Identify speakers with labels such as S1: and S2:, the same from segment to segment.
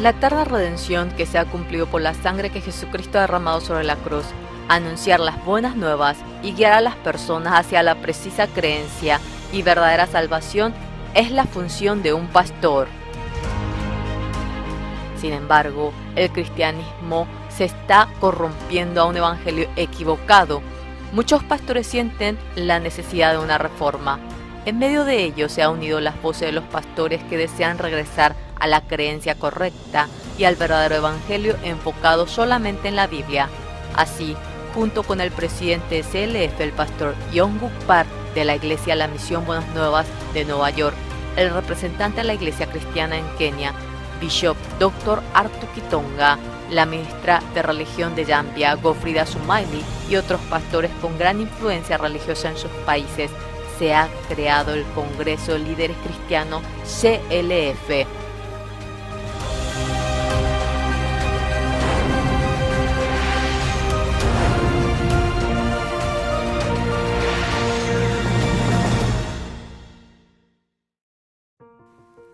S1: La eterna redención que se ha cumplido por la sangre que Jesucristo ha derramado sobre la cruz, anunciar las buenas nuevas y guiar a las personas hacia la precisa creencia y verdadera salvación es la función de un pastor. Sin embargo, el cristianismo se está corrompiendo a un evangelio equivocado. Muchos pastores sienten la necesidad de una reforma. En medio de ello se han unido las voces de los pastores que desean regresar a la creencia correcta y al verdadero evangelio enfocado solamente en la Biblia. Así, junto con el presidente de CLF, el pastor Yonguk Park de la Iglesia La Misión Buenas Nuevas de Nueva York, el representante de la Iglesia Cristiana en Kenia, Bishop Dr. Arthur Kitonga, la ministra de Religión de Zambia, Godfrida Sumaili, y otros pastores con gran influencia religiosa en sus países, se ha creado el Congreso de Líderes Cristianos CLF.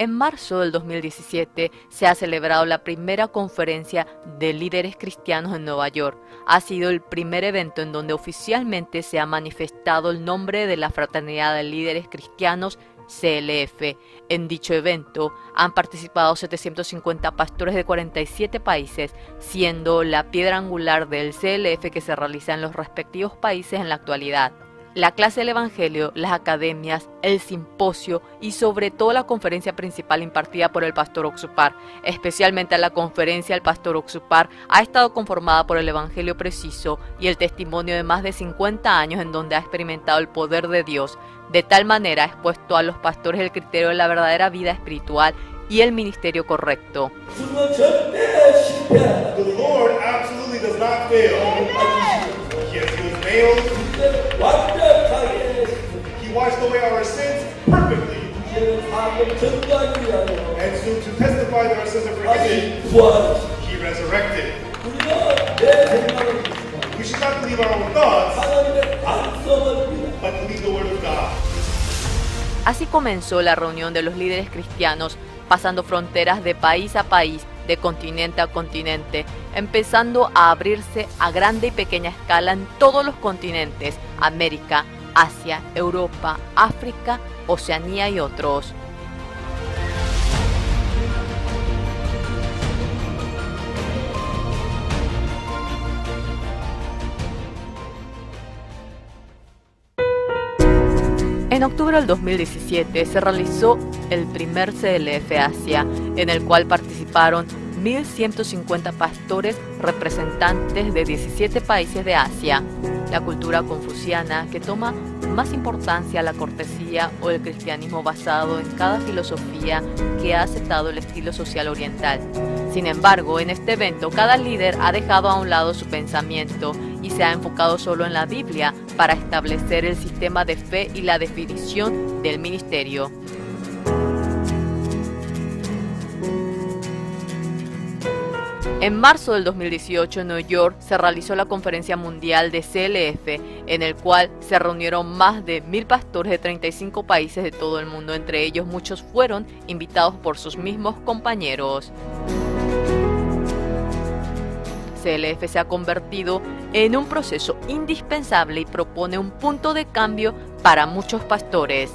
S1: En marzo del 2017 se ha celebrado la primera conferencia de líderes cristianos en Nueva York. Ha sido el primer evento en donde oficialmente se ha manifestado el nombre de la Fraternidad de Líderes Cristianos CLF. En dicho evento han participado 750 pastores de 47 países, siendo la piedra angular del CLF que se realiza en los respectivos países en la actualidad. La clase del Evangelio, las academias, el simposio y sobre todo la conferencia principal impartida por el pastor Oxupar, especialmente la conferencia del pastor Oxupar, ha estado conformada por el Evangelio preciso y el testimonio de más de 50 años en donde ha experimentado el poder de Dios. De tal manera ha expuesto a los pastores el criterio de la verdadera vida espiritual y el ministerio correcto.
S2: He washed away our sins perfectly. And so to testify that our sins are forgiven, He resurrected. We should not believe our own thoughts, but believe the word of God.
S1: Así comenzó la reunión de los líderes cristianos, pasando fronteras de país a país, de continente a continente, empezando a abrirse a grande y pequeña escala en todos los continentes: América, Asia, Europa, África, Oceanía y otros. En octubre del 2017 se realizó el primer CLF Asia, en el cual participaron 1.150 pastores representantes de 17 países de Asia. La cultura confuciana, que toma más importancia a la cortesía o el cristianismo basado en cada filosofía que ha aceptado el estilo social oriental. Sin embargo, en este evento cada líder ha dejado a un lado su pensamiento y se ha enfocado solo en la Biblia para establecer el sistema de fe y la definición del ministerio. En marzo del 2018 en Nueva York se realizó la Conferencia Mundial de CLF, en el cual se reunieron más de 1.000 pastores de 35 países de todo el mundo. Entre ellos muchos fueron invitados por sus mismos compañeros. CLF se ha convertido en un proceso indispensable y propone un punto de cambio para muchos pastores.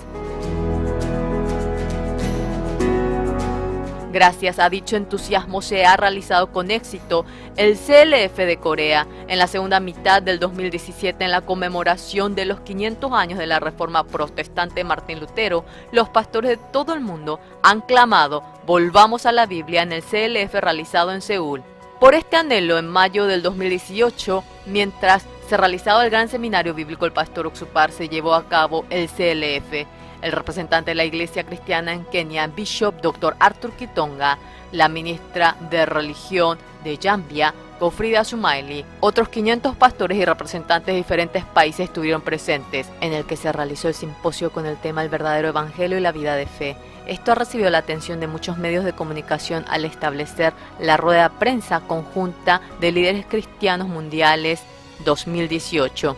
S1: Gracias a dicho entusiasmo se ha realizado con éxito el CLF de Corea en la segunda mitad del 2017, en la conmemoración de los 500 años de la Reforma Protestante de Martín Lutero. Los pastores de todo el mundo han clamado: volvamos a la Biblia, en el CLF realizado en Seúl. Por este anhelo, en mayo del 2018, mientras se realizaba el gran seminario bíblico, el pastor Oxupar, se llevó a cabo el CLF. El representante de la Iglesia Cristiana en Kenia, Bishop Dr. Arthur Kitonga, la ministra de Religión de Zambia, Godfrida Sumaili, otros 500 pastores y representantes de diferentes países estuvieron presentes, en el que se realizó el simposio con el tema El verdadero evangelio y la vida de fe. Esto ha recibido la atención de muchos medios de comunicación al establecer la rueda de prensa conjunta de líderes cristianos mundiales 2018.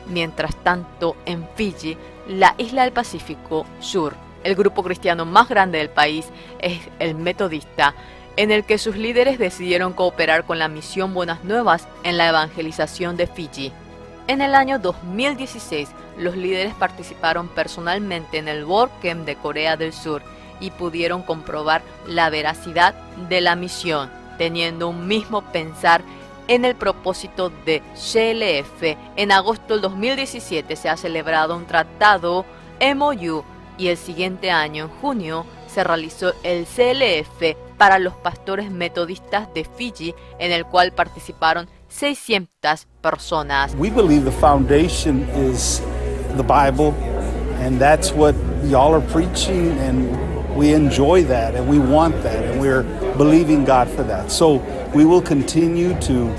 S1: Mientras tanto, en Fiji, la isla del Pacífico Sur, el grupo cristiano más grande del país es el Metodista, en el que sus líderes decidieron cooperar con la misión Buenas Nuevas en la evangelización de Fiji. En el año 2016, los líderes participaron personalmente en el WordCamp de Corea del Sur y pudieron comprobar la veracidad de la misión, teniendo un mismo pensar en el propósito de CLF. En agosto del 2017 se ha celebrado un tratado MOU y el siguiente año, en junio, se realizó el CLF para los pastores metodistas de Fiji, en el cual participaron 600 personas.
S3: We believe the foundation is the Bible, and that's what y'all are preaching, and we enjoy that, and we want that, and we're believing God for that. So we will continue to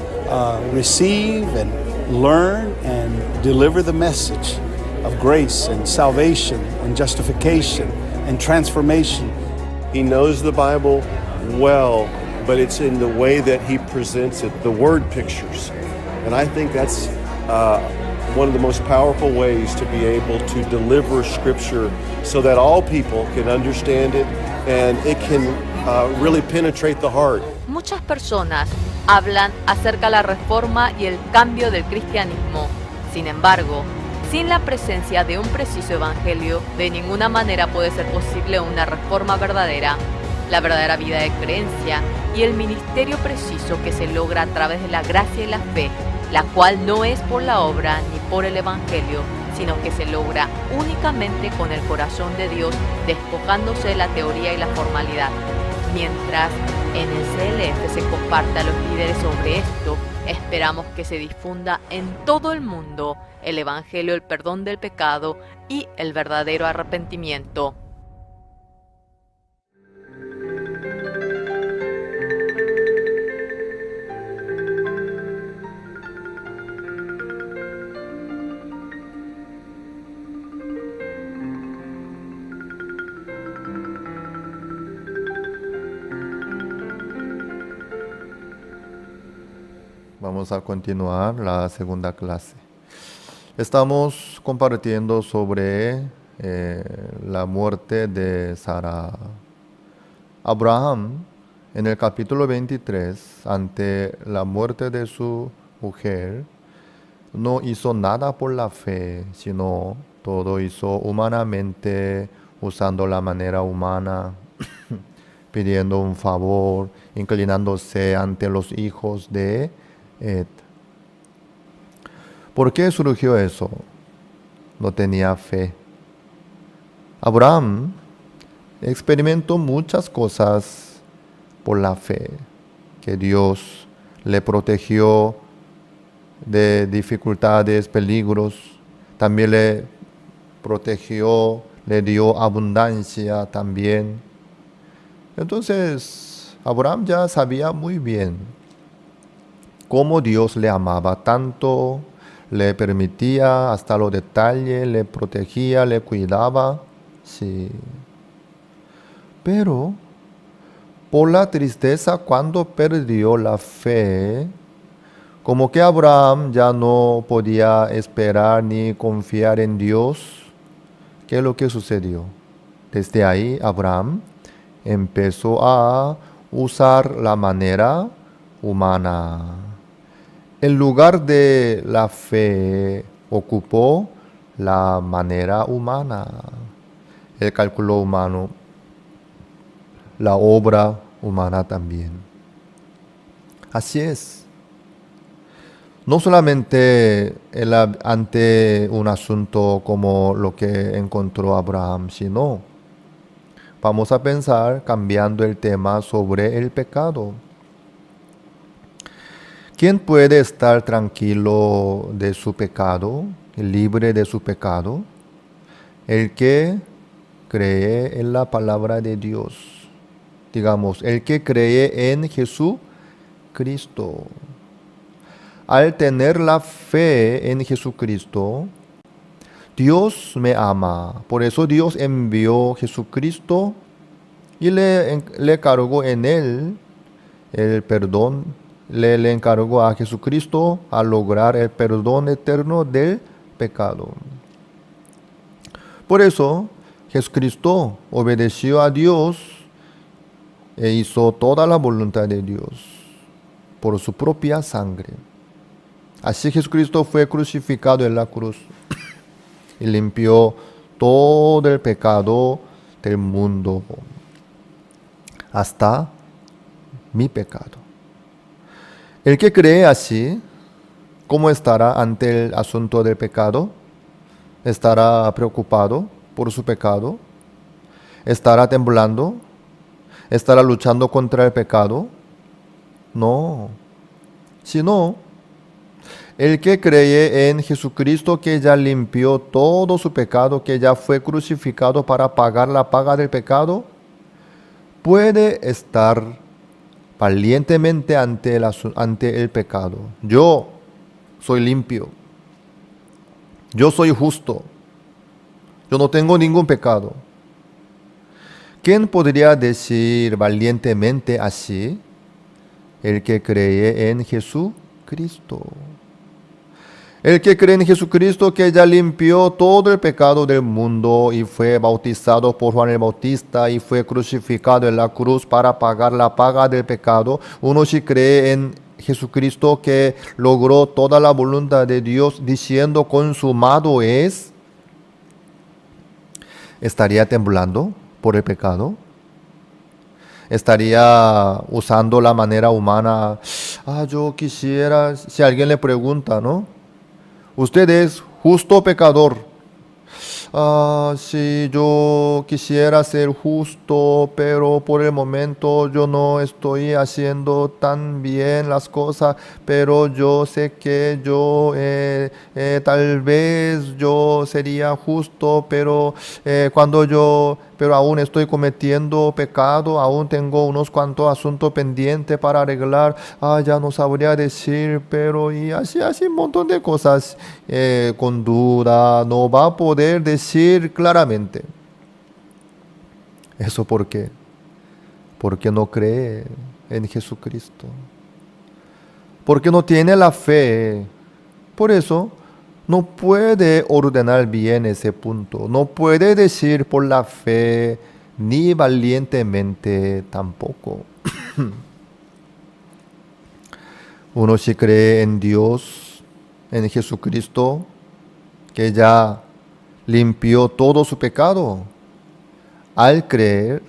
S3: receive and learn and deliver the message of grace and salvation and justification and transformation.
S4: He knows the Bible well, but it's in the way that he presents it, the word pictures. And I think that's one of the most powerful ways to be able to deliver Scripture so that all people can understand it and it can really penetrate the heart.
S1: Muchas personas hablan acerca de la reforma y el cambio del cristianismo. Sin embargo, sin la presencia de un preciso evangelio, de ninguna manera puede ser posible una reforma verdadera. La verdadera vida de creencia y el ministerio preciso que se logra a través de la gracia y la fe, la cual no es por la obra ni por el evangelio, sino que se logra únicamente con el corazón de Dios, despojándose de la teoría y la formalidad. Mientras en el CLF se comparte a los líderes sobre esto, esperamos que se difunda en todo el mundo el evangelio, el perdón del pecado y el verdadero arrepentimiento.
S5: Vamos a continuar la segunda clase. Estamos compartiendo sobre la muerte de Sara. Abraham, en el capítulo 23, ante la muerte de su mujer, no hizo nada por la fe, sino todo hizo humanamente, usando la manera humana, pidiendo un favor, inclinándose ante los hijos de Ed. ¿Por qué surgió eso? No tenía fe. Abraham experimentó muchas cosas por la fe, que Dios le protegió de dificultades, peligros, también le protegió, le dio abundancia también. Entonces, Abraham ya sabía muy bien cómo Dios le amaba tanto, le permitía hasta los detalles, le protegía, le cuidaba. Sí. Pero por la tristeza cuando perdió la fe, como que Abraham ya no podía esperar ni confiar en Dios. ¿Qué es lo que sucedió? Desde ahí Abraham empezó a usar la manera humana. En lugar de la fe, ocupó la manera humana, el cálculo humano, la obra humana también. Así es. No solamente ante un asunto como lo que encontró Abraham, sino vamos a pensar cambiando el tema sobre el pecado. ¿Quién puede estar tranquilo de su pecado, libre de su pecado? El que cree en la palabra de Dios. Digamos, el que cree en Jesucristo. Al tener la fe en Jesucristo, Dios me ama. Por eso Dios envió a Jesucristo y le cargó en él el perdón. Le encargó a Jesucristo a lograr el perdón eterno del pecado. Por eso Jesucristo obedeció a Dios e hizo toda la voluntad de Dios por su propia sangre. Así Jesucristo fue crucificado en la cruz y limpió todo el pecado del mundo, hasta mi pecado. El que cree así, ¿cómo estará ante el asunto del pecado? ¿Estará preocupado por su pecado? ¿Estará temblando? ¿Estará luchando contra el pecado? No. Sino, el que cree en Jesucristo, que ya limpió todo su pecado, que ya fue crucificado para pagar la paga del pecado, puede estar valientemente ante el pecado. Yo soy limpio. Yo soy justo. Yo no tengo ningún pecado. ¿Quién podría decir valientemente así? El que cree en Jesucristo. El que cree en Jesucristo, que ya limpió todo el pecado del mundo y fue bautizado por Juan el Bautista y fue crucificado en la cruz para pagar la paga del pecado. Uno si cree en Jesucristo, que logró toda la voluntad de Dios diciendo consumado es, ¿estaría temblando por el pecado? ¿Estaría usando la manera humana? Yo quisiera, si alguien le pregunta, ¿no? ¿Usted es justo o pecador? Si yo quisiera ser justo, pero por el momento yo no estoy haciendo tan bien las cosas, pero yo sé que yo tal vez yo sería justo, pero pero aún estoy cometiendo pecado, aún tengo unos cuantos asuntos pendientes para arreglar. Ya no sabría decir, pero y así un montón de cosas con duda, no va a poder decir claramente. ¿Eso por qué? Porque no cree en Jesucristo. Porque no tiene la fe. Por eso no puede ordenar bien ese punto. No puede decir por la fe, ni valientemente tampoco. Uno sí cree en Dios, en Jesucristo, que ya limpió todo su pecado. Al creer,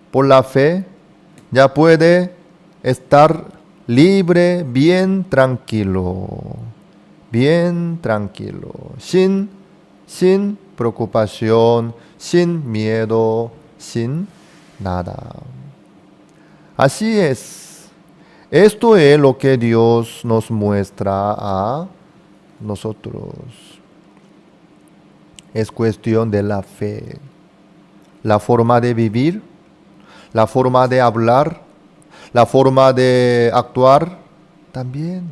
S5: por la fe, ya puede estar libre, bien tranquilo, sin preocupación, sin miedo, sin nada. Así es. Esto es lo que Dios nos muestra a nosotros. Es cuestión de la fe. La forma de vivir, la forma de hablar, la forma de actuar también.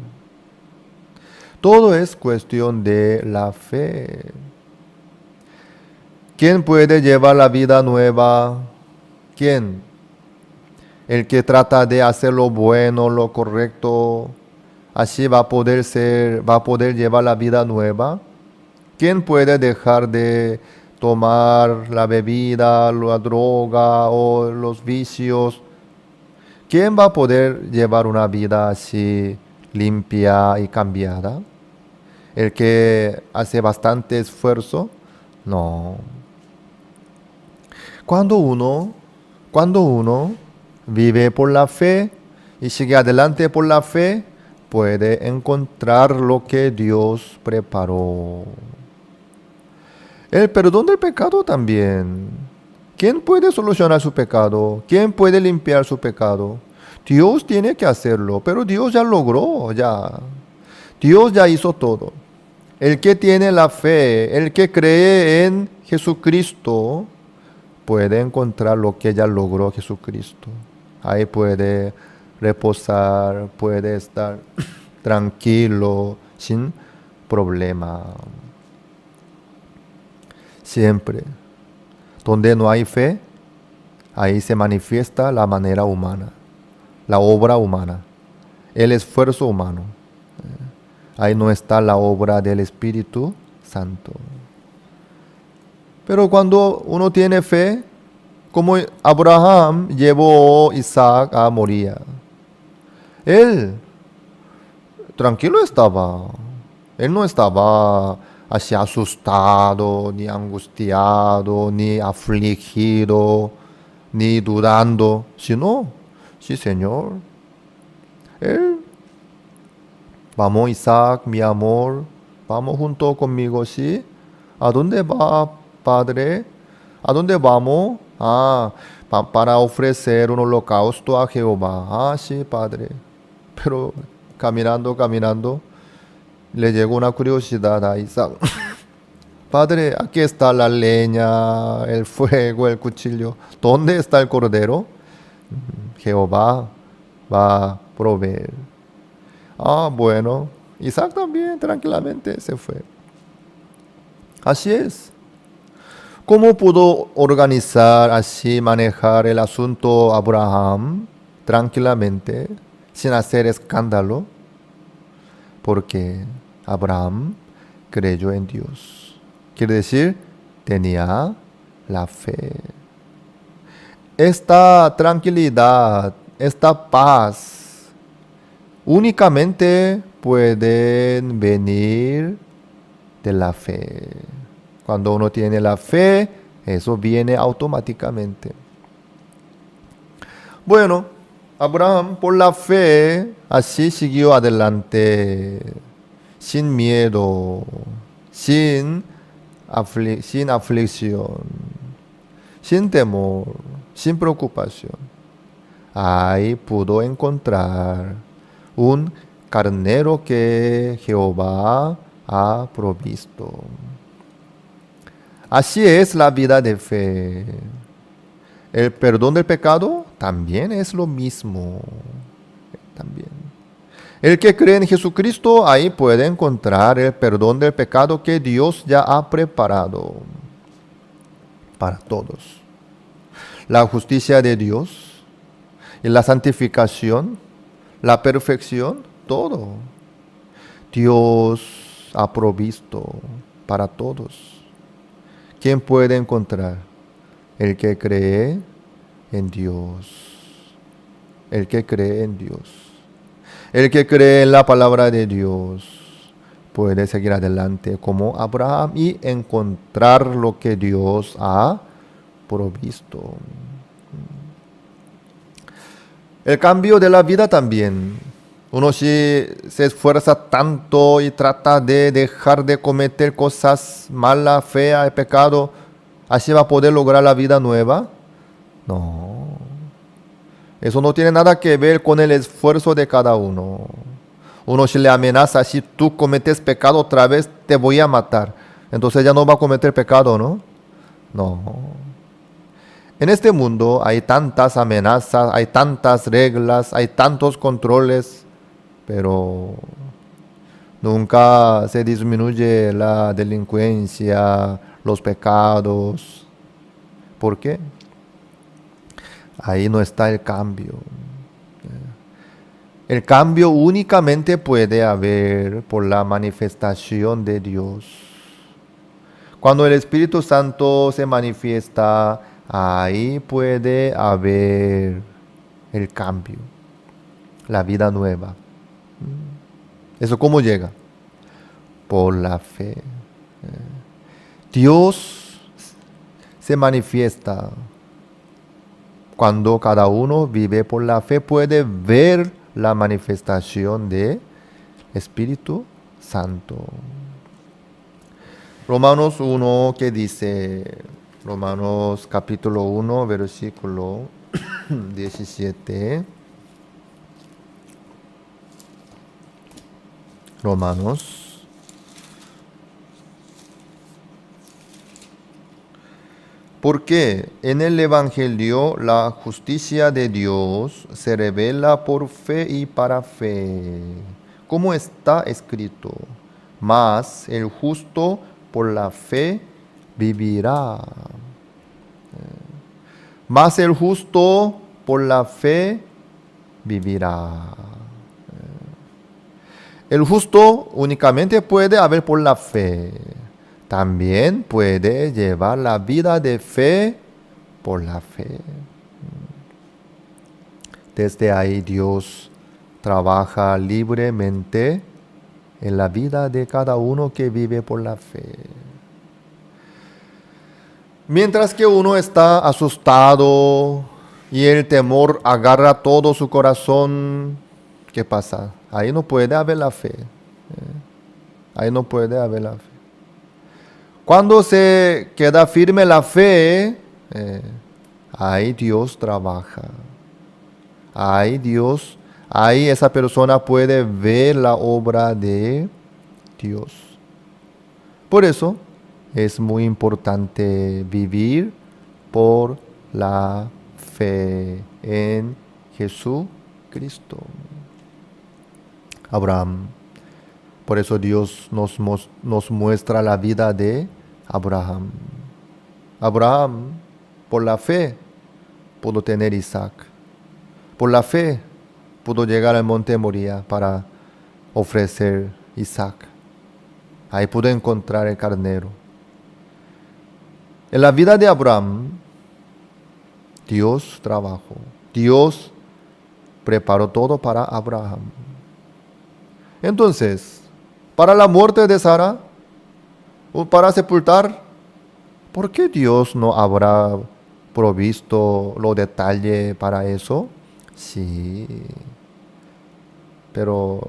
S5: Todo es cuestión de la fe. ¿Quién puede llevar la vida nueva? ¿Quién? El que trata de hacer lo bueno, lo correcto, así va a poder llevar la vida nueva. ¿Quién puede dejar de tomar la bebida, la droga o los vicios? ¿Quién va a poder llevar una vida así limpia y cambiada? ¿El que hace bastante esfuerzo? No. Cuando uno vive por la fe y sigue adelante por la fe, puede encontrar lo que Dios preparó. El perdón del pecado también. ¿Quién puede solucionar su pecado? ¿Quién puede limpiar su pecado? Dios tiene que hacerlo, pero Dios ya logró, Dios ya hizo todo. El que tiene la fe, el que cree en Jesucristo, puede encontrar lo que ya logró Jesucristo. Ahí puede reposar, puede estar tranquilo, sin problema. Siempre, donde no hay fe, ahí se manifiesta la manera humana, la obra humana, el esfuerzo humano. Ahí no está la obra del Espíritu Santo. Pero cuando uno tiene fe, como Abraham llevó a Isaac a Moría. Él tranquilo estaba. Él no estaba así asustado, ni angustiado, ni afligido, ni dudando, sino, sí, Señor. Él, vamos, Isaac, mi amor, vamos junto conmigo, ¿sí? ¿A dónde va, Padre? ¿A dónde vamos? Para ofrecer un holocausto a Jehová. Sí, Padre. Pero caminando, le llegó una curiosidad a Isaac. Padre, aquí está la leña, el fuego, el cuchillo. ¿Dónde está el cordero? Jehová va a proveer. Bueno. Isaac también tranquilamente se fue. Así es. ¿Cómo pudo organizar así, manejar el asunto Abraham tranquilamente, sin hacer escándalo? Porque Abraham creyó en Dios. Quiere decir, tenía la fe. Esta tranquilidad, esta paz, únicamente pueden venir de la fe. Cuando uno tiene la fe, eso viene automáticamente. Bueno, Abraham por la fe así siguió adelante, sin miedo, sin aflicción, sin temor, sin preocupación. Ahí pudo encontrar un carnero que Jehová ha provisto. Así es la vida de fe. El perdón del pecado también es lo mismo. También. El que cree en Jesucristo, ahí puede encontrar el perdón del pecado que Dios ya ha preparado para todos. La justicia de Dios y la santificación, la perfección, todo. Dios ha provisto para todos. ¿Quién puede encontrar? El que cree en Dios. El que cree en Dios. El que cree en la palabra de Dios puede seguir adelante como Abraham y encontrar lo que Dios ha provisto. El cambio de la vida también. Uno si se esfuerza tanto y trata de dejar de cometer cosas malas, feas, el pecado, ¿así va a poder lograr la vida nueva? No. Eso no tiene nada que ver con el esfuerzo de cada uno. Uno si le amenaza, si tú cometes pecado otra vez, te voy a matar. Entonces ya no va a cometer pecado, ¿no? No. En este mundo hay tantas amenazas, hay tantas reglas, hay tantos controles, pero nunca se disminuye la delincuencia, los pecados. ¿Por qué? Ahí no está el cambio. El cambio únicamente puede haber por la manifestación de Dios. Cuando el Espíritu Santo se manifiesta, ahí puede haber el cambio, la vida nueva. ¿Eso cómo llega? Por la fe. Dios se manifiesta cuando cada uno vive por la fe, puede ver la manifestación del Espíritu Santo. Romanos 1, que dice, Romanos capítulo 1, versículo 17. Romanos. Porque en el Evangelio la justicia de Dios se revela por fe y para fe, como está escrito, mas el justo por la fe vivirá. Mas el justo por la fe vivirá. El justo únicamente puede haber por la fe. También puede llevar la vida de fe por la fe. Desde ahí Dios trabaja libremente en la vida de cada uno que vive por la fe. Mientras que uno está asustado y el temor agarra todo su corazón, ¿qué pasa? Ahí no puede haber la fe. Ahí no puede haber la fe. Cuando se queda firme la fe, ahí Dios trabaja. Ahí esa persona puede ver la obra de Dios. Por eso es muy importante vivir por la fe en Jesucristo. Abraham. Por eso Dios nos muestra la vida de Abraham. Abraham, por la fe, pudo tener Isaac. Por la fe, pudo llegar al monte Moría para ofrecer Isaac. Ahí pudo encontrar el carnero. En la vida de Abraham, Dios trabajó. Dios preparó todo para Abraham. Entonces, para la muerte de Sara, o para sepultar, ¿por qué Dios no habrá provisto los detalles para eso? Sí, pero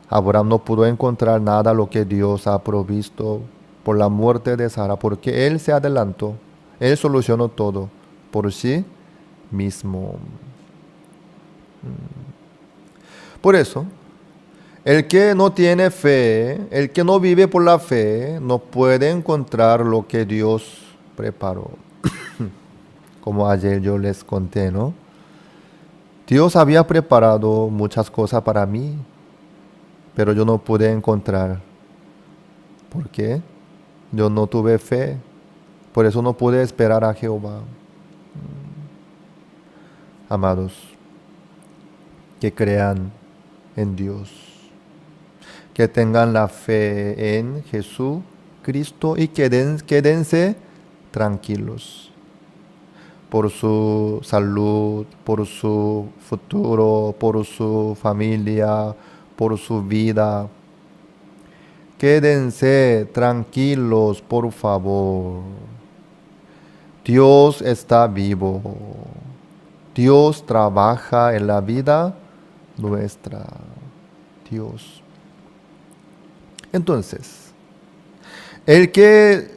S5: Abraham no pudo encontrar nada lo que Dios ha provisto por la muerte de Sara, porque él se adelantó, él solucionó todo por sí mismo. Por eso, el que no tiene fe, el que no vive por la fe, no puede encontrar lo que Dios preparó. Como ayer yo les conté, ¿no? Dios había preparado muchas cosas para mí, pero yo no pude encontrar. ¿Por qué? Yo no tuve fe, por eso no pude esperar a Jehová. Amados, que crean en Dios, que tengan la fe en Jesucristo y quédense tranquilos por su salud, por su futuro, por su familia, por su vida. Quédense tranquilos, por favor. Dios está vivo. Dios trabaja en la vida nuestra. Dios. Entonces, el que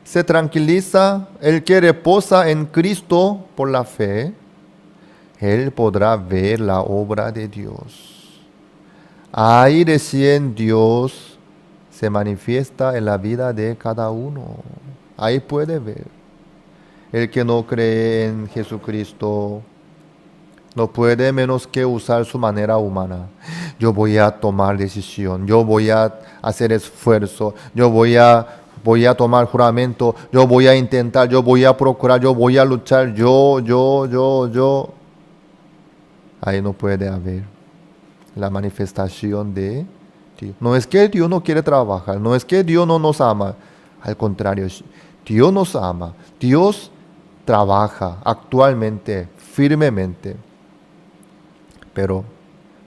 S5: se tranquiliza, el que reposa en Cristo por la fe, él podrá ver la obra de Dios. Ahí recién Dios se manifiesta en la vida de cada uno. Ahí puede ver. El que no cree en Jesucristo no puede menos que usar su manera humana. Yo voy a tomar decisión, yo voy a hacer esfuerzo, yo voy a tomar juramento, yo voy a intentar, yo voy a procurar, yo voy a luchar, yo. Ahí no puede haber la manifestación de Dios. No es que Dios no quiere trabajar, no es que Dios no nos ama. Al contrario, Dios nos ama. Dios trabaja actualmente, firmemente. Pero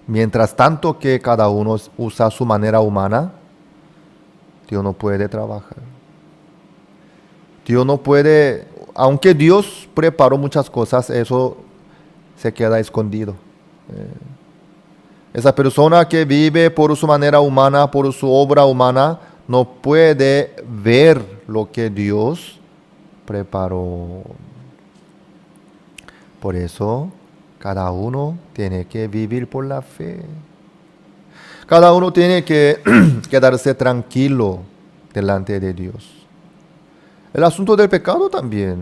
S5: mientras tanto que cada uno usa su manera humana, Dios no puede trabajar. Dios no puede, aunque Dios preparó muchas cosas, eso se queda escondido. Esa persona que vive por su manera humana, por su obra humana, no puede ver lo que Dios preparó. Por eso, cada uno tiene que vivir por la fe. Cada uno tiene que quedarse tranquilo delante de Dios. El asunto del pecado también.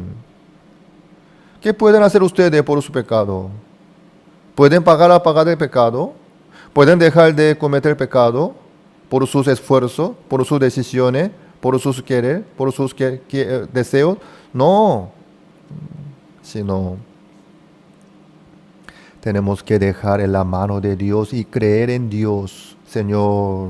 S5: ¿Qué pueden hacer ustedes por su pecado? ¿Pueden pagar la paga del pecado? ¿Pueden dejar de cometer pecado por sus esfuerzos, por sus decisiones, por sus querer, por sus deseos? No. Sino tenemos que dejar en la mano de Dios y creer en Dios. Señor,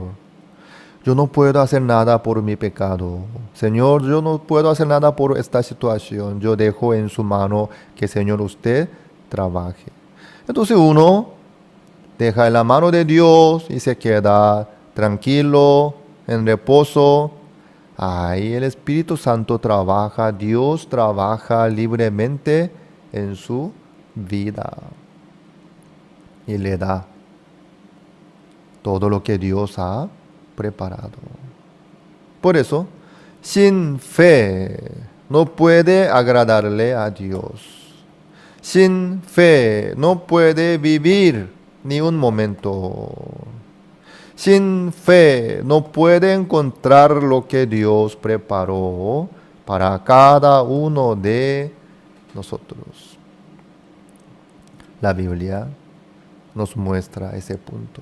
S5: yo no puedo hacer nada por mi pecado. Señor, yo no puedo hacer nada por esta situación. Yo dejo en su mano que, Señor, usted trabaje. Entonces uno deja en la mano de Dios y se queda tranquilo, en reposo. Ahí el Espíritu Santo trabaja, Dios trabaja libremente en su vida y le da todo lo que Dios ha preparado. Por eso, sin fe no puede agradarle a Dios. Sin fe no puede vivir ni un momento. Sin fe no puede encontrar lo que Dios preparó para cada uno de nosotros. La Biblia nos muestra ese punto.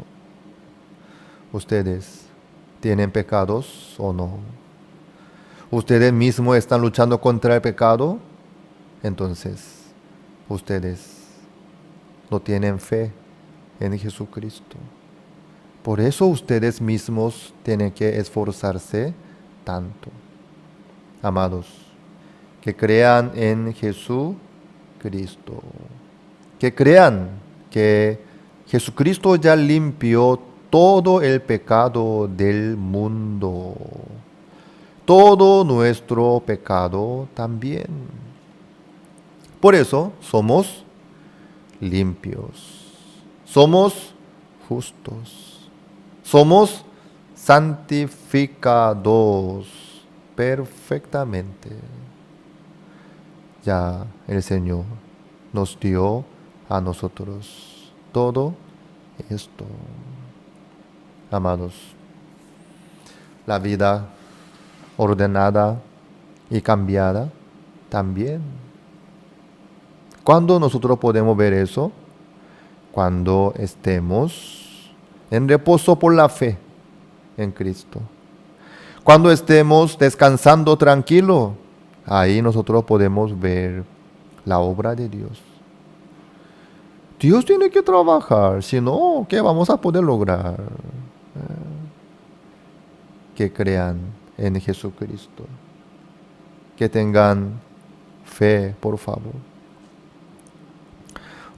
S5: ¿Ustedes tienen pecados o no? ¿Ustedes mismos están luchando contra el pecado? Entonces, ustedes no tienen fe en Jesucristo. Por eso ustedes mismos tienen que esforzarse tanto. Amados, que crean en Jesucristo. Que crean que Jesucristo ya limpió todo el pecado del mundo. Todo nuestro pecado también. Por eso somos limpios. Somos justos. Somos santificados perfectamente. Ya el Señor nos dio a nosotros todo esto. Amados, la vida ordenada y cambiada también. ¿Cuándo nosotros podemos ver eso? Cuando estemos en reposo por la fe en Cristo. Cuando estemos descansando tranquilo, ahí nosotros podemos ver la obra de Dios. Dios tiene que trabajar, si no, ¿qué vamos a poder lograr? Que crean en Jesucristo. Que tengan fe, por favor.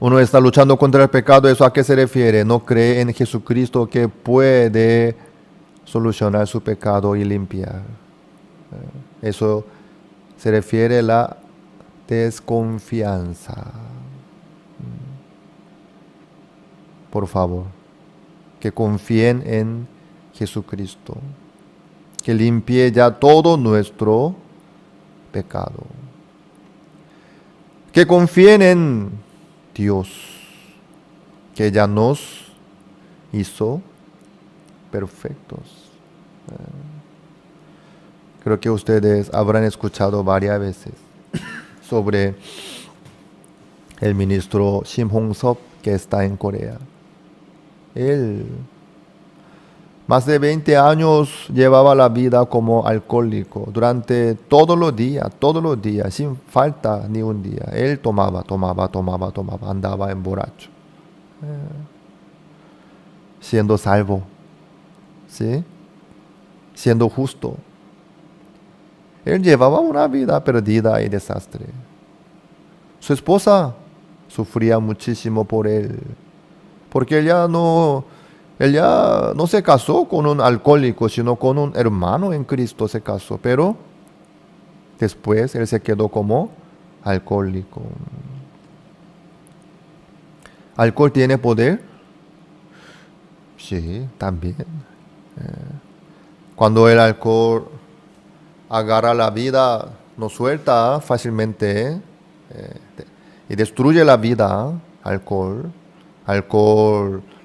S5: Uno está luchando contra el pecado, ¿eso a qué se refiere? No cree en Jesucristo que puede solucionar su pecado y limpiar. Eso se refiere a la desconfianza. Por favor, que confíen en Jesucristo, que limpie ya todo nuestro pecado. Que confíen en Dios, que ya nos hizo perfectos. Creo que ustedes habrán escuchado varias veces sobre el ministro Shim Hong-seop que está en Corea. Él más de 20 años llevaba la vida como alcohólico durante todos los días, sin falta ni un día. Él tomaba, andaba en borracho. Siendo salvo, ¿sí? Siendo justo. Él llevaba una vida perdida y desastre. Su esposa sufría muchísimo por él, porque ella no se casó con un alcohólico, sino con un hermano en Cristo se casó, pero después él se quedó como alcohólico. ¿Alcohol tiene poder? Sí, también. Cuando el alcohol agarra la vida, no suelta fácilmente y destruye la vida.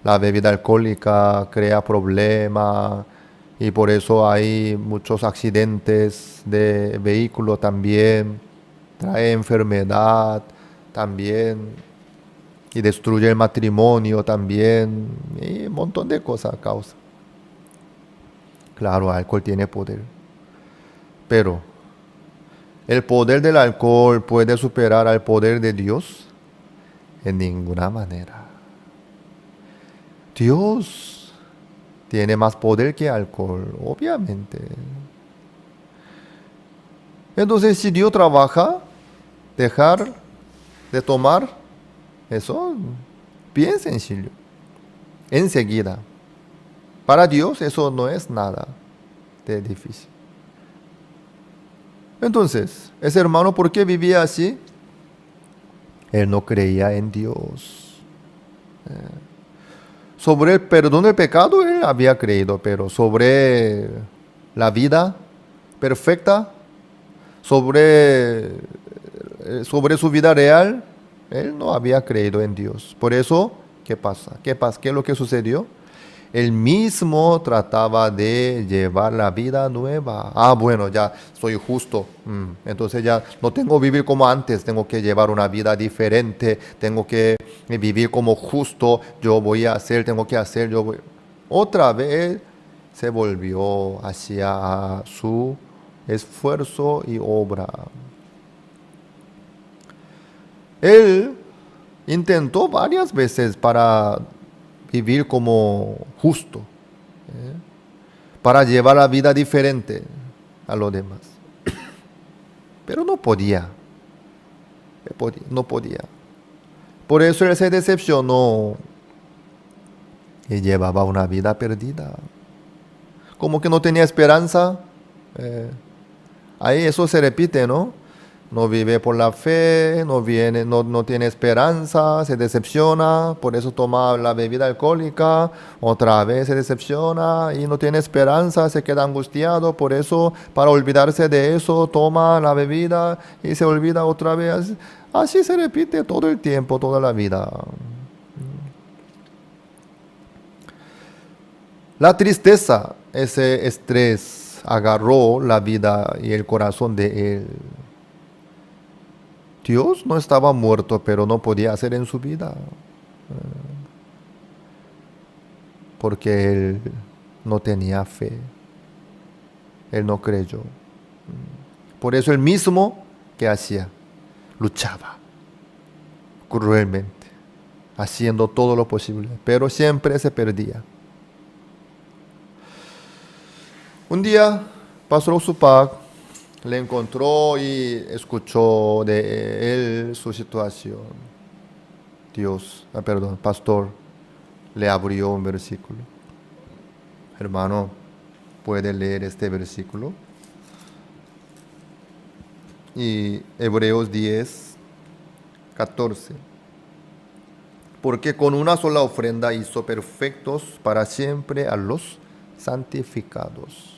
S5: La bebida alcohólica crea problemas y por eso hay muchos accidentes de vehículo también, trae enfermedad también y destruye el matrimonio también y un montón de cosas causa. Claro, el alcohol tiene poder, pero ¿el poder del alcohol puede superar al poder de Dios? En ninguna manera. Dios Tiene más poder que alcohol, obviamente. Entonces, si Dios trabaja, dejar de tomar, eso bien sencillo. Enseguida. Para Dios eso no es nada de difícil. Entonces, ese hermano, ¿por qué vivía así? Él no creía en Dios. Sobre el perdón del pecado él había creído, pero sobre la vida perfecta, sobre su vida real, él no había creído en Dios. Por eso, ¿qué pasa? ¿Qué es lo que sucedió? Él mismo trataba de llevar la vida nueva. Bueno, ya soy justo. Entonces ya no tengo que vivir como antes. Tengo que llevar una vida diferente. Tengo que vivir como justo. Tengo que hacer. Otra vez se volvió hacia su esfuerzo y obra. Él intentó varias veces para vivir como justo, para llevar la vida diferente a los demás. Pero no podía. Por eso él se decepcionó y llevaba una vida perdida. Como que no tenía esperanza. Ahí eso se repite, ¿no? No vive por la fe, no tiene esperanza, se decepciona, por eso toma la bebida alcohólica, otra vez se decepciona y no tiene esperanza, se queda angustiado, por eso para olvidarse de eso toma la bebida y se olvida otra vez. Así se repite todo el tiempo, toda la vida. La tristeza, ese estrés agarró la vida y el corazón de él. Dios no estaba muerto, pero no podía hacer en su vida. Porque él no tenía fe. Él no creyó. Por eso él mismo, ¿qué hacía? Luchaba cruelmente, haciendo todo lo posible, pero siempre se perdía. Un día, Pastor Osupak le encontró y escuchó de él su situación. Pastor le abrió un versículo. Hermano, ¿puede leer este versículo? Y Hebreos 10, 14. Porque con una sola ofrenda hizo perfectos para siempre a los santificados.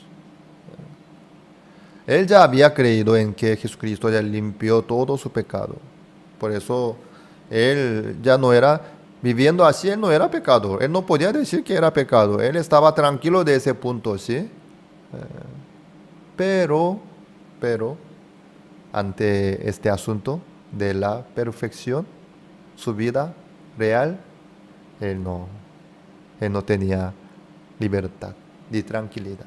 S5: Él ya había creído en que Jesucristo ya limpió todo su pecado. Por eso él ya no era, viviendo así, él no era pecador. Él no podía decir que era pecado. Él estaba tranquilo de ese punto, ¿sí? Pero, ante este asunto de la perfección, su vida real, él no tenía libertad ni tranquilidad.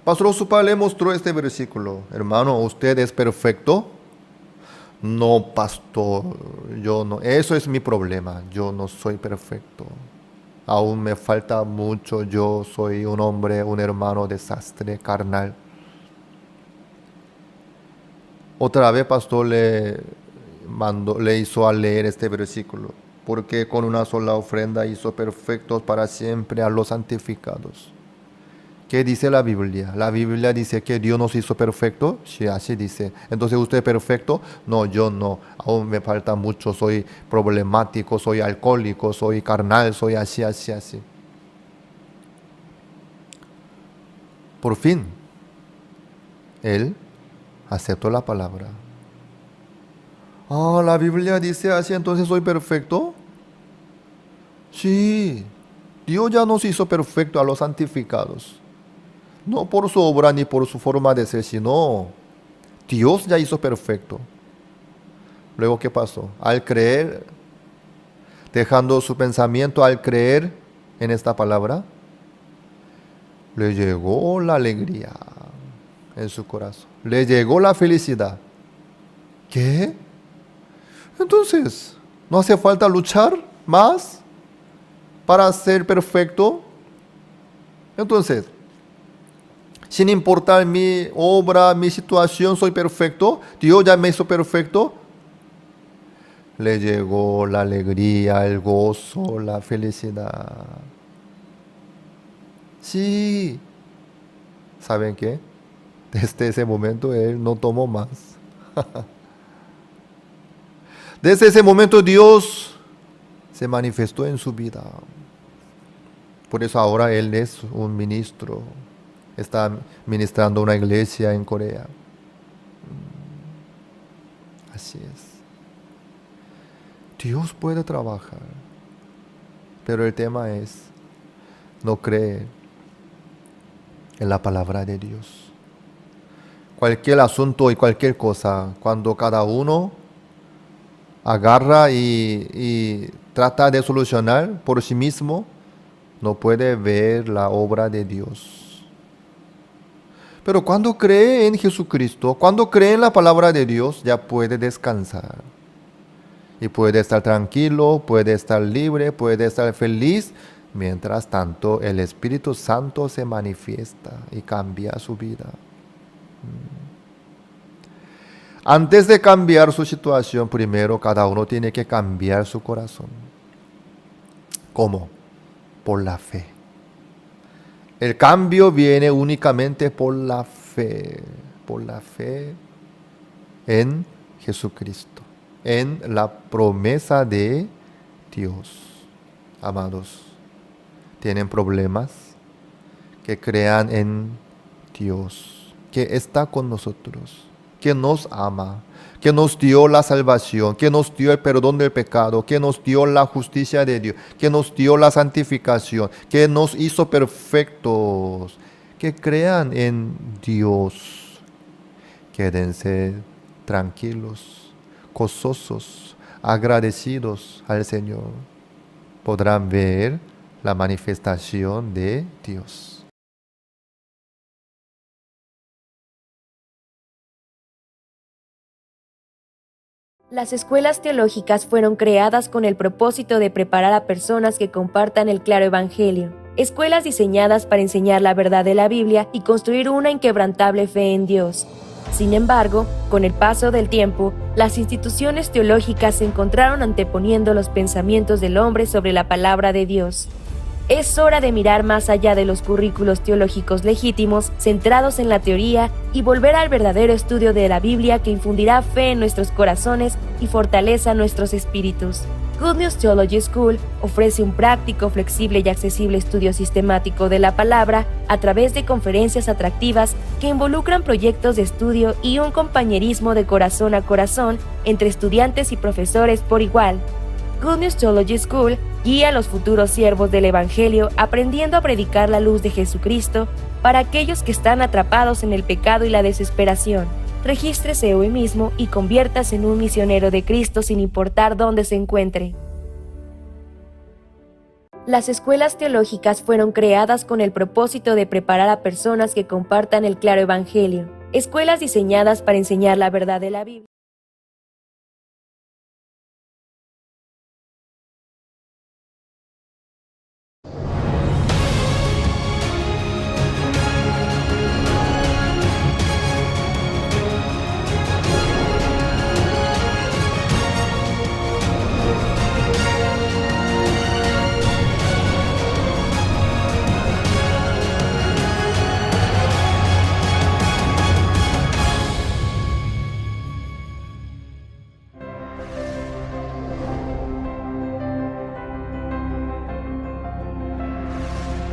S5: Pastor Osupak le mostró este versículo. Hermano, ¿usted es perfecto? No, pastor, yo no. Eso es mi problema. Yo no soy perfecto. Aún me falta mucho. Yo soy un hombre, un hermano desastre, carnal. Otra vez, pastor le hizo a leer este versículo. Porque con una sola ofrenda hizo perfectos para siempre a los santificados. ¿Qué dice la Biblia? La Biblia dice que Dios nos hizo perfecto. Sí, así dice. Entonces, ¿usted es perfecto? No, yo no. Aún me falta mucho. Soy problemático, soy alcohólico, soy carnal, soy así. Por fin, él aceptó la palabra. La Biblia dice así, entonces soy perfecto. Sí, Dios ya nos hizo perfecto a los santificados. No por su obra ni por su forma de ser, sino Dios ya hizo perfecto. Luego, ¿qué pasó? Al creer, dejando su pensamiento, al creer en esta palabra, le llegó la alegría en su corazón. Le llegó la felicidad. ¿Qué? Entonces, ¿no hace falta luchar más? para ser perfecto. Entonces, sin importar mi obra, mi situación, soy perfecto. Dios ya me hizo perfecto. Le llegó la alegría, el gozo, la felicidad. Sí. ¿Saben qué? Desde ese momento él no tomó más. Desde ese momento Dios se manifestó en su vida. Por eso ahora él es un ministro. Está ministrando una iglesia en Corea. Así es. Dios puede trabajar. Pero el tema es no creer en la palabra de Dios. Cualquier asunto y cualquier cosa, cuando cada uno agarra y trata de solucionar por sí mismo, no puede ver la obra de Dios. Pero cuando cree en Jesucristo, cuando cree en la palabra de Dios, ya puede descansar. Y puede estar tranquilo, puede estar libre, puede estar feliz. Mientras tanto, el Espíritu Santo se manifiesta y cambia su vida. Antes de cambiar su situación, primero cada uno tiene que cambiar su corazón. ¿Cómo? Por la fe. El cambio viene únicamente por la fe en Jesucristo, en la promesa de Dios. Amados, ¿tienen problemas? Que crean en Dios, que está con nosotros, que nos ama, que nos dio la salvación, que nos dio el perdón del pecado, que nos dio la justicia de Dios, que nos dio la santificación, que nos hizo perfectos, que crean en Dios. Quédense tranquilos, gozosos, agradecidos al Señor. Podrán ver la manifestación de Dios.
S6: Las escuelas teológicas fueron creadas con el propósito de preparar a personas que compartan el claro evangelio. Escuelas diseñadas para enseñar la verdad de la Biblia y construir una inquebrantable fe en Dios. Sin embargo, con el paso del tiempo, las instituciones teológicas se encontraron anteponiendo los pensamientos del hombre sobre la palabra de Dios. Es hora de mirar más allá de los currículos teológicos legítimos, centrados en la teoría, y volver al verdadero estudio de la Biblia que infundirá fe en nuestros corazones y fortaleza nuestros espíritus. Good News Theology School ofrece un práctico, flexible y accesible estudio sistemático de la palabra a través de conferencias atractivas que involucran proyectos de estudio y un compañerismo de corazón a corazón entre estudiantes y profesores por igual. Good News Theology School guía a los futuros siervos del Evangelio aprendiendo a predicar la luz de Jesucristo para aquellos que están atrapados en el pecado y la desesperación. Regístrese hoy mismo y conviértase en un misionero de Cristo sin importar dónde se encuentre. Las escuelas teológicas fueron creadas con el propósito de preparar a personas que compartan el claro Evangelio. Escuelas diseñadas para enseñar la verdad de la Biblia.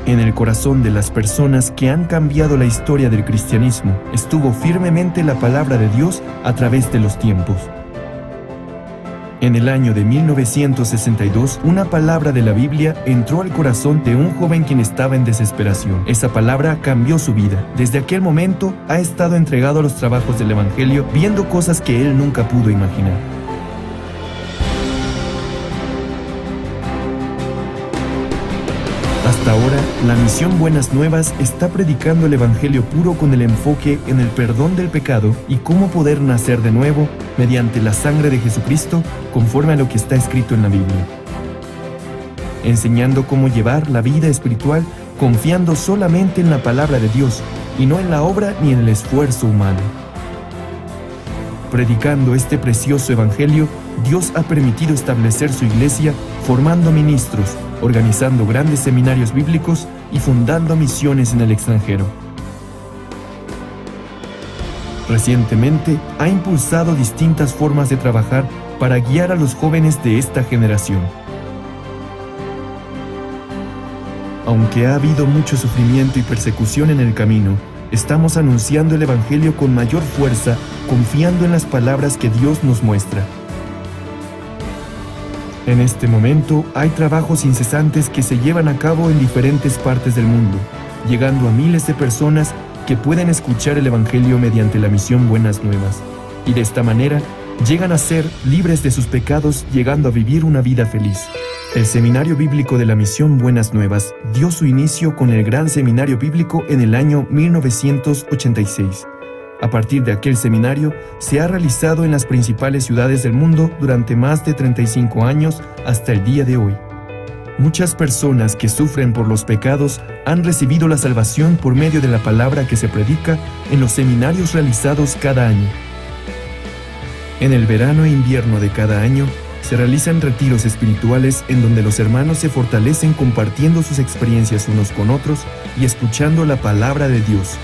S7: En el corazón de las personas que han cambiado la historia del cristianismo estuvo firmemente la palabra de Dios a través de los tiempos. En el año de 1962, una palabra de la Biblia entró al corazón de un joven quien estaba en desesperación. Esa palabra cambió su vida. Desde aquel momento ha estado entregado a los trabajos del Evangelio, viendo cosas que él nunca pudo imaginar. Hasta ahora, la misión Buenas Nuevas está predicando el Evangelio puro con el enfoque en el perdón del pecado y cómo poder nacer de nuevo mediante la sangre de Jesucristo, conforme a lo que está escrito en la Biblia. enseñando cómo llevar la vida espiritual confiando solamente en la palabra de Dios y no en la obra ni en el esfuerzo humano. Predicando este precioso evangelio, Dios ha permitido establecer su iglesia formando ministros, organizando grandes seminarios bíblicos y fundando misiones en el extranjero. Recientemente ha impulsado distintas formas de trabajar para guiar a los jóvenes de esta generación. Aunque ha habido mucho sufrimiento y persecución en el camino, estamos anunciando el evangelio con mayor fuerza, confiando en las palabras que Dios nos muestra. En este momento hay trabajos incesantes que se llevan a cabo en diferentes partes del mundo, llegando a miles de personas que pueden escuchar el evangelio mediante la misión Buenas Nuevas, y de esta manera llegan a ser libres de sus pecados, llegando a vivir una vida feliz. El Seminario Bíblico de la Misión Buenas Nuevas dio su inicio con el Gran Seminario Bíblico en el año 1986. A partir de aquel seminario, se ha realizado en las principales ciudades del mundo durante más de 35 años hasta el día de hoy. Muchas personas que sufren por los pecados han recibido la salvación por medio de la palabra que se predica en los seminarios realizados cada año. En el verano e invierno de cada año, se realizan retiros espirituales en donde los hermanos se fortalecen compartiendo sus experiencias unos con otros y escuchando la palabra de Dios.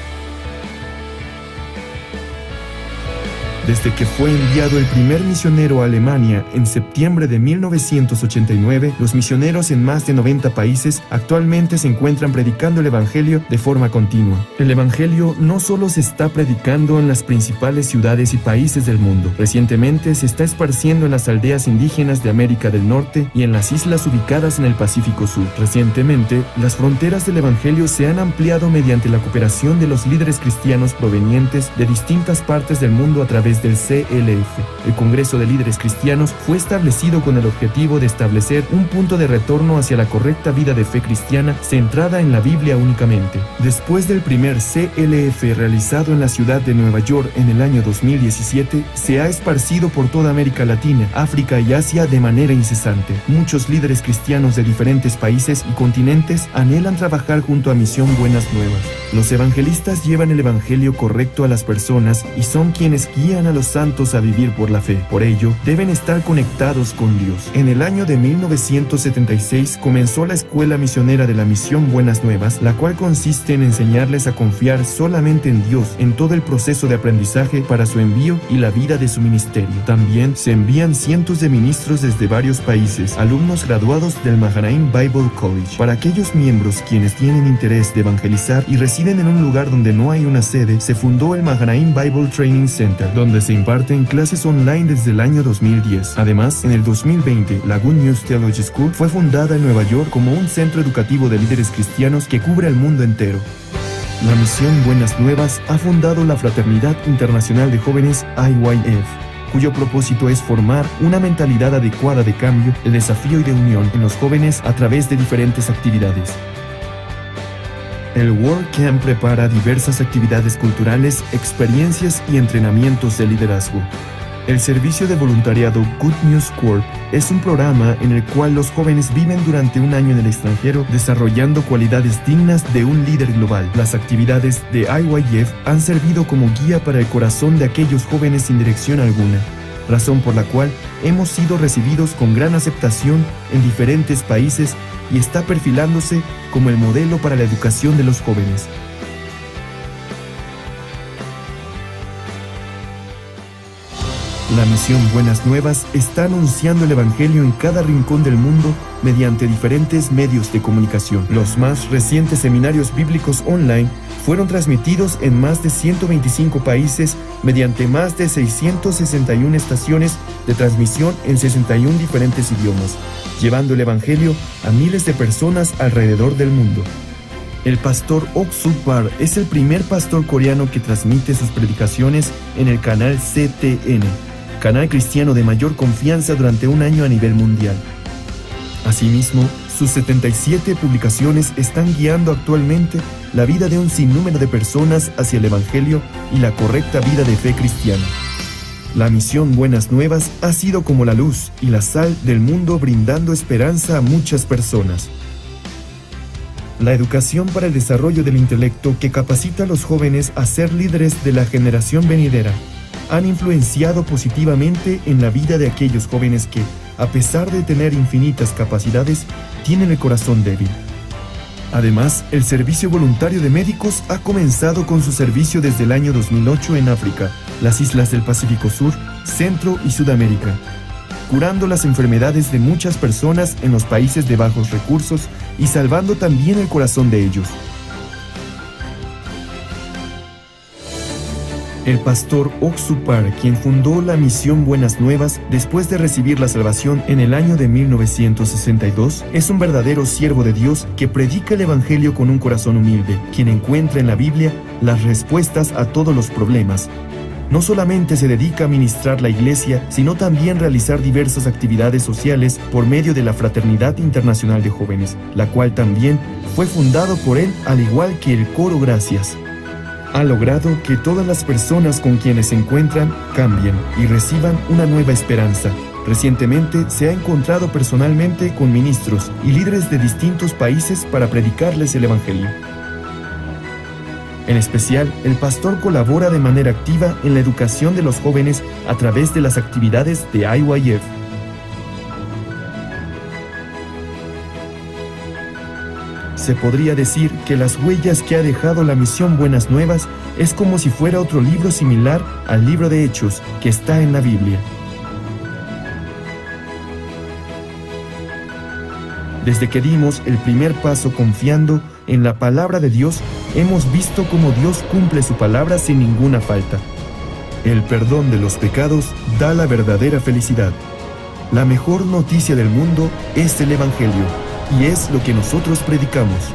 S7: Desde que fue enviado el primer misionero a Alemania en septiembre de 1989, los misioneros en más de 90 países actualmente se encuentran predicando el Evangelio de forma continua. El Evangelio no solo se está predicando en las principales ciudades y países del mundo. Recientemente se está esparciendo en las aldeas indígenas de América del Norte y en las islas ubicadas en el Pacífico Sur. Recientemente, las fronteras del Evangelio se han ampliado mediante la cooperación de los líderes cristianos provenientes de distintas partes del mundo a través del CLF. El Congreso de Líderes Cristianos fue establecido con el objetivo de establecer un punto de retorno hacia la correcta vida de fe cristiana centrada en la Biblia únicamente. Después del primer CLF realizado en la ciudad de Nueva York en el año 2017, se ha esparcido por toda América Latina, África y Asia de manera incesante. Muchos líderes cristianos de diferentes países y continentes anhelan trabajar junto a Misión Buenas Nuevas. Los evangelistas llevan el evangelio correcto a las personas y son quienes guían a los santos a vivir por la fe. Por ello, deben estar conectados con Dios. En el año de 1976 comenzó la Escuela Misionera de la Misión Buenas Nuevas, la cual consiste en enseñarles a confiar solamente en Dios en todo el proceso de aprendizaje para su envío y la vida de su ministerio. También se envían cientos de ministros desde varios países, alumnos graduados del Mahanaim Bible College. Para aquellos miembros quienes tienen interés de evangelizar y residen en un lugar donde no hay una sede, se fundó el Mahanaim Bible Training Center, donde se imparten clases online desde el año 2010. Además, en el 2020, la Good News Theology School fue fundada en Nueva York como un centro educativo de líderes cristianos que cubre el mundo entero. La Misión Buenas Nuevas ha fundado la Fraternidad Internacional de Jóvenes IYF, cuyo propósito es formar una mentalidad adecuada de cambio, de desafío y de unión en los jóvenes a través de diferentes actividades. El World Camp prepara diversas actividades culturales, experiencias y entrenamientos de liderazgo. El servicio de voluntariado Good News Corp es un programa en el cual los jóvenes viven durante un año en el extranjero desarrollando cualidades dignas de un líder global. Las actividades de IYF han servido como guía para el corazón de aquellos jóvenes sin dirección alguna, razón por la cual hemos sido recibidos con gran aceptación en diferentes países y está perfilándose como el modelo para la educación de los jóvenes. La Misión Buenas Nuevas está anunciando el Evangelio en cada rincón del mundo mediante diferentes medios de comunicación. Los más recientes seminarios bíblicos online fueron transmitidos en más de 125 países mediante más de 661 estaciones de transmisión en 61 diferentes idiomas, llevando el Evangelio a miles de personas alrededor del mundo. El pastor Ok Suk Bar es el primer pastor coreano que transmite sus predicaciones en el canal CTN, canal cristiano de mayor confianza durante un año a nivel mundial. Asimismo, sus 77 publicaciones están guiando actualmente la vida de un sinnúmero de personas hacia el Evangelio y la correcta vida de fe cristiana. La misión Buenas Nuevas ha sido como la luz y la sal del mundo, brindando esperanza a muchas personas. La educación para el desarrollo del intelecto, que capacita a los jóvenes a ser líderes de la generación venidera, han influenciado positivamente en la vida de aquellos jóvenes que, a pesar de tener infinitas capacidades, tienen el corazón débil. Además, el Servicio Voluntario de Médicos ha comenzado con su servicio desde el año 2008 en África, las islas del Pacífico Sur, Centro y Sudamérica, curando las enfermedades de muchas personas en los países de bajos recursos y salvando también el corazón de ellos. El pastor Oxupar, quien fundó la misión Buenas Nuevas después de recibir la salvación en el año de 1962, es un verdadero siervo de Dios que predica el Evangelio con un corazón humilde, quien encuentra en la Biblia las respuestas a todos los problemas. No solamente se dedica a ministrar la iglesia, sino también realizar diversas actividades sociales por medio de la Fraternidad Internacional de Jóvenes, la cual también fue fundado por él, al igual que el Coro Gracias. Ha logrado que todas las personas con quienes se encuentran cambien y reciban una nueva esperanza. Recientemente se ha encontrado personalmente con ministros y líderes de distintos países para predicarles el Evangelio. En especial, el pastor colabora de manera activa en la educación de los jóvenes a través de las actividades de IYF. Se podría decir que las huellas que ha dejado la misión Buenas Nuevas es como si fuera otro libro similar al libro de Hechos que está en la Biblia. Desde que dimos el primer paso confiando en la palabra de Dios, hemos visto cómo Dios cumple su palabra sin ninguna falta. El perdón de los pecados da la verdadera felicidad. La mejor noticia del mundo es el Evangelio, y es lo que nosotros predicamos.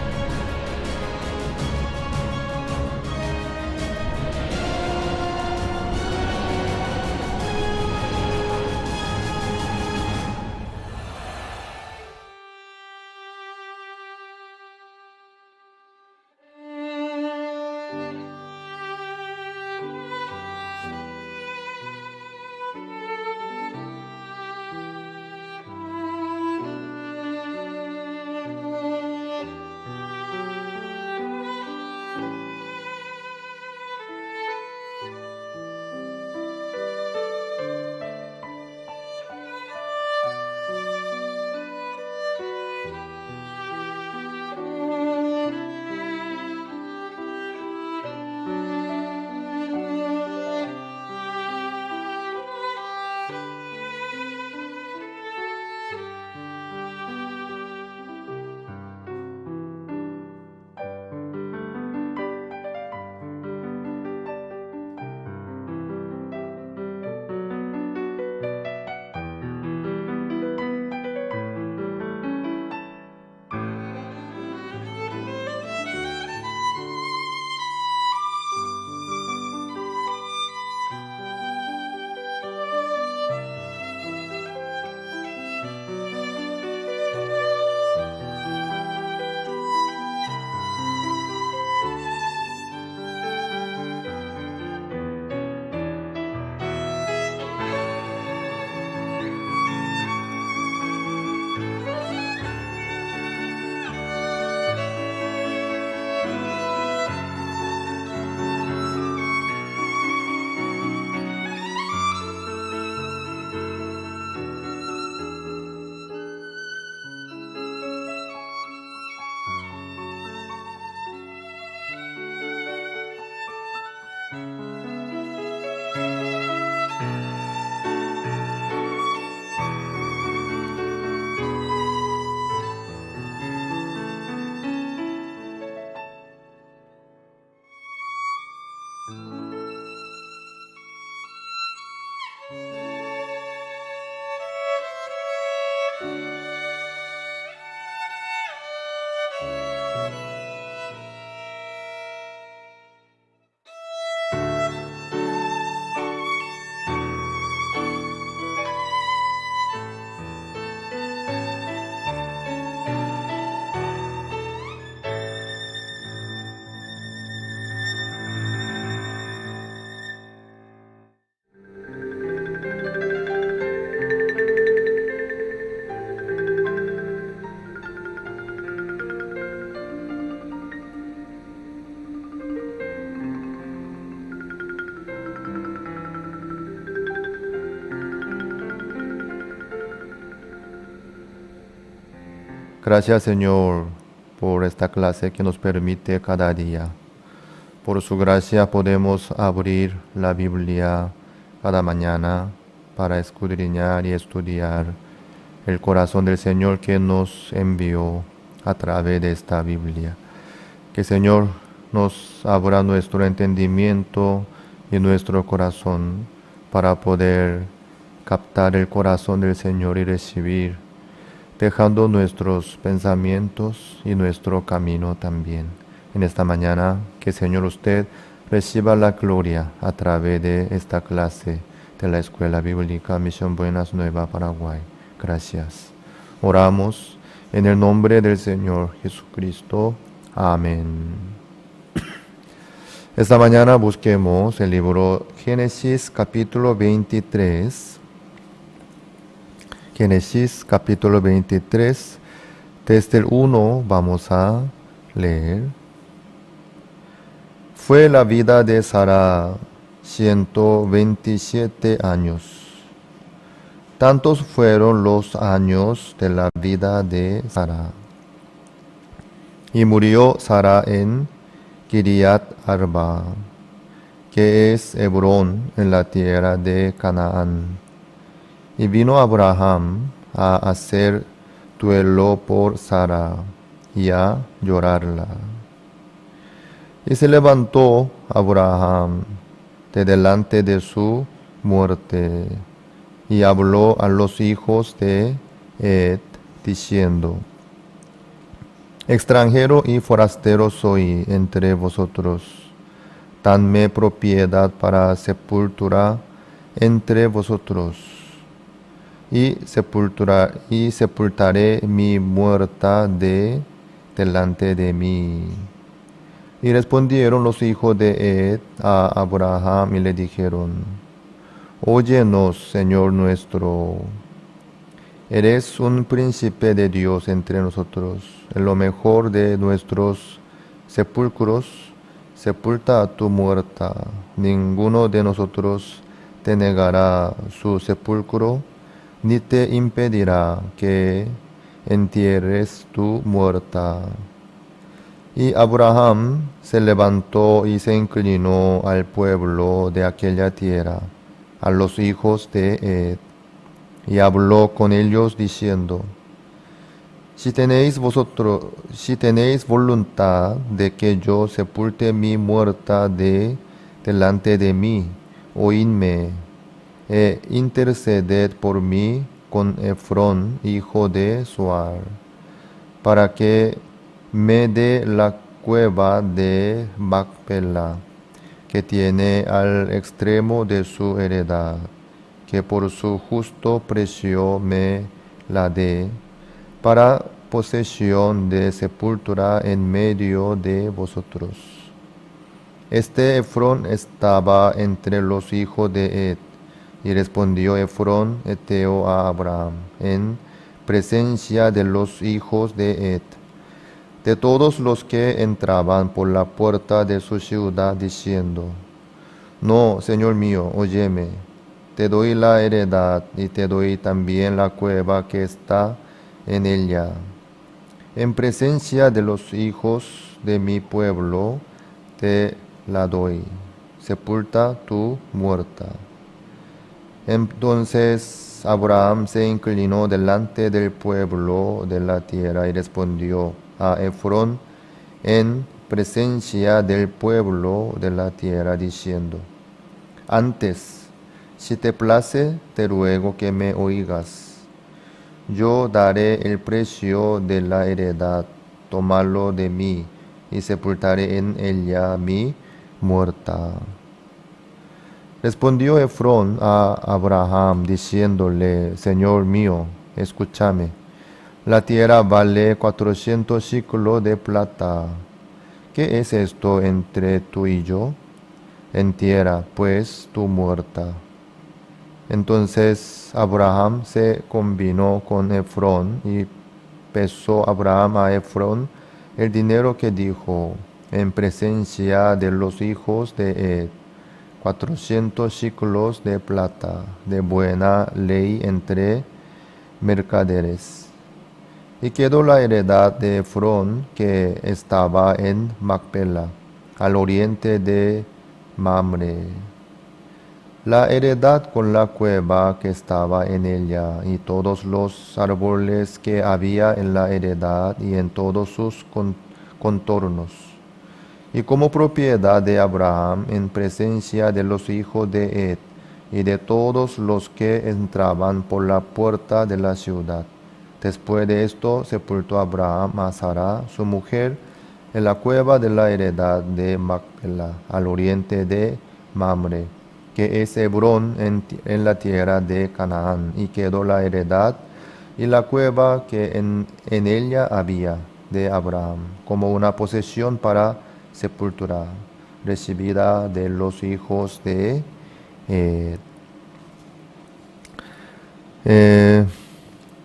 S5: Gracias, Señor, por esta clase que nos permite cada día. Por su gracia podemos abrir la Biblia cada mañana para escudriñar y estudiar el corazón del Señor que nos envió a través de esta Biblia. Que, Señor, nos abra nuestro entendimiento y nuestro corazón para poder captar el corazón del Señor y recibir, dejando nuestros pensamientos y nuestro camino también. En esta mañana, que, Señor, usted reciba la gloria a través de esta clase de la Escuela Bíblica Misión Buenas Nuevas Paraguay. Gracias. Oramos en el nombre del Señor Jesucristo. Amén. Esta mañana busquemos el libro Génesis capítulo 23. Génesis capítulo 23. Desde el 1 vamos a leer. Fue la vida de Sara 127 años. Tantos fueron los años de la vida de Sara. Y murió Sara en Kiriat Arba, que es Hebrón, en la tierra de Canaán. Y vino Abraham a hacer duelo por Sara y a llorarla. Y se levantó Abraham de delante de su muerte, y habló a los hijos de Het, diciendo: extranjero y forastero soy entre vosotros. Dadme propiedad para sepultura entre vosotros, y sepultaré mi muerta delante de mí. Y respondieron los hijos de Het a Abraham y le dijeron: óyenos, Señor nuestro. Eres un príncipe de Dios entre nosotros. En lo mejor de nuestros sepulcros, sepulta a tu muerta. Ninguno de nosotros te negará su sepulcro, ni te impedirá que entierres tu muerta. Y Abraham se levantó y se inclinó al pueblo de aquella tierra, a los hijos de Het, y habló con ellos diciendo: si tenéis voluntad de que yo sepulte mi muerta delante de mí, oídme, e interceded por mí con Efrón, hijo de Suar, para que me dé la cueva de Macpela, que tiene al extremo de su heredad, que por su justo precio me la dé, para posesión de sepultura en medio de vosotros. Este Efrón estaba entre los hijos de Het, y respondió Efrón heteo a Abraham, en presencia de los hijos de Het, de todos los que entraban por la puerta de su ciudad, diciendo: no, Señor mío, óyeme, te doy la heredad y te doy también la cueva que está en ella. En presencia de los hijos de mi pueblo te la doy. Sepulta tu muerta. Entonces Abraham se inclinó delante del pueblo de la tierra y respondió a Efrón en presencia del pueblo de la tierra, diciendo: antes, si te place, te ruego que me oigas. Yo daré el precio de la heredad, tómalo de mí, y sepultaré en ella mi muerta. Respondió Efrón a Abraham, diciéndole: Señor mío, escúchame. La tierra vale 400 ciclos de plata. ¿Qué es esto entre tú y yo? Entierra, pues, tu muerta. Entonces Abraham se combinó con Efrón y pesó Abraham a Efrón el dinero que dijo en presencia de los hijos de Het, 400 ciclos de plata, de buena ley entre mercaderes. Y quedó la heredad de Efrón, que estaba en Macpela, al oriente de Mamre. La heredad con la cueva que estaba en ella, y todos los árboles que había en la heredad y en todos sus contornos. Y como propiedad de Abraham en presencia de los hijos de Ed y de todos los que entraban por la puerta de la ciudad. Después de esto sepultó Abraham a Sara, su mujer, en la cueva de la heredad de Macpela, al oriente de Mamre, que es Hebrón en la tierra de Canaán, y quedó la heredad y la cueva que en ella había de Abraham, como una posesión para sepultura, recibida de los hijos de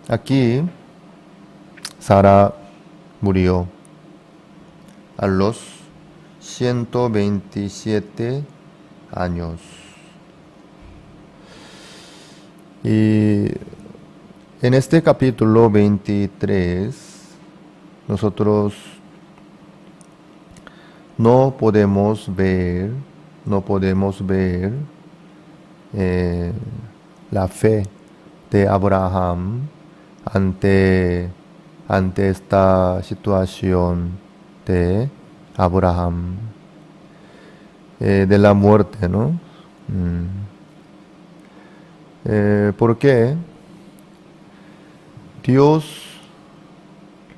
S5: aquí Sara murió a los 127 años. Y en este capítulo 23 nosotros no podemos ver la fe de Abraham ante esta situación de Abraham, de la muerte, ¿no? ¿Por qué? Dios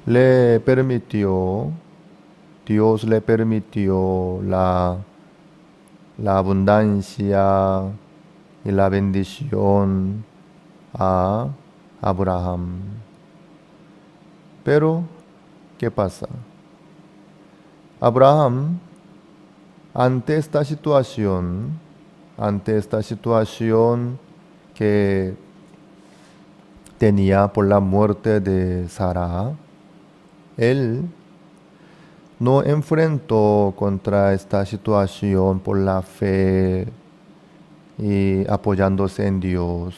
S5: le permitió la abundancia y la bendición a Abraham. Pero, ¿qué pasa? Abraham, ante esta situación que tenía por la muerte de Sara, él no enfrentó contra esta situación por la fe y apoyándose en Dios,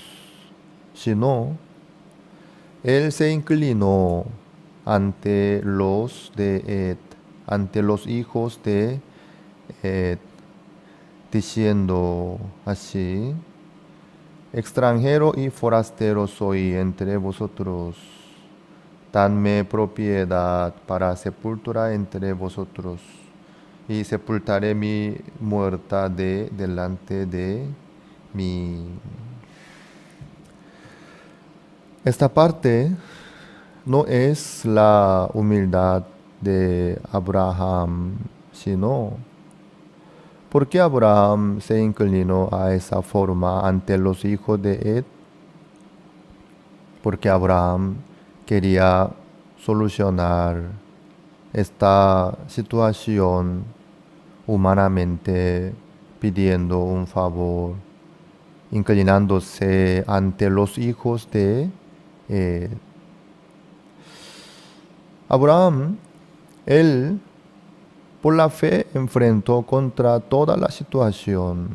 S5: sino él se inclinó ante los de Ed, ante los hijos de Ed, diciendo así: extranjero y forastero soy entre vosotros, dadme propiedad para sepultura entre vosotros, y sepultaré mi muerta delante de mí. Esta parte no es la humildad de Abraham, sino porque Abraham se inclinó a esa forma ante los hijos de Ed, porque Abraham quería solucionar esta situación humanamente, pidiendo un favor, inclinándose ante los hijos de Ed. Abraham, él por la fe enfrentó contra toda la situación.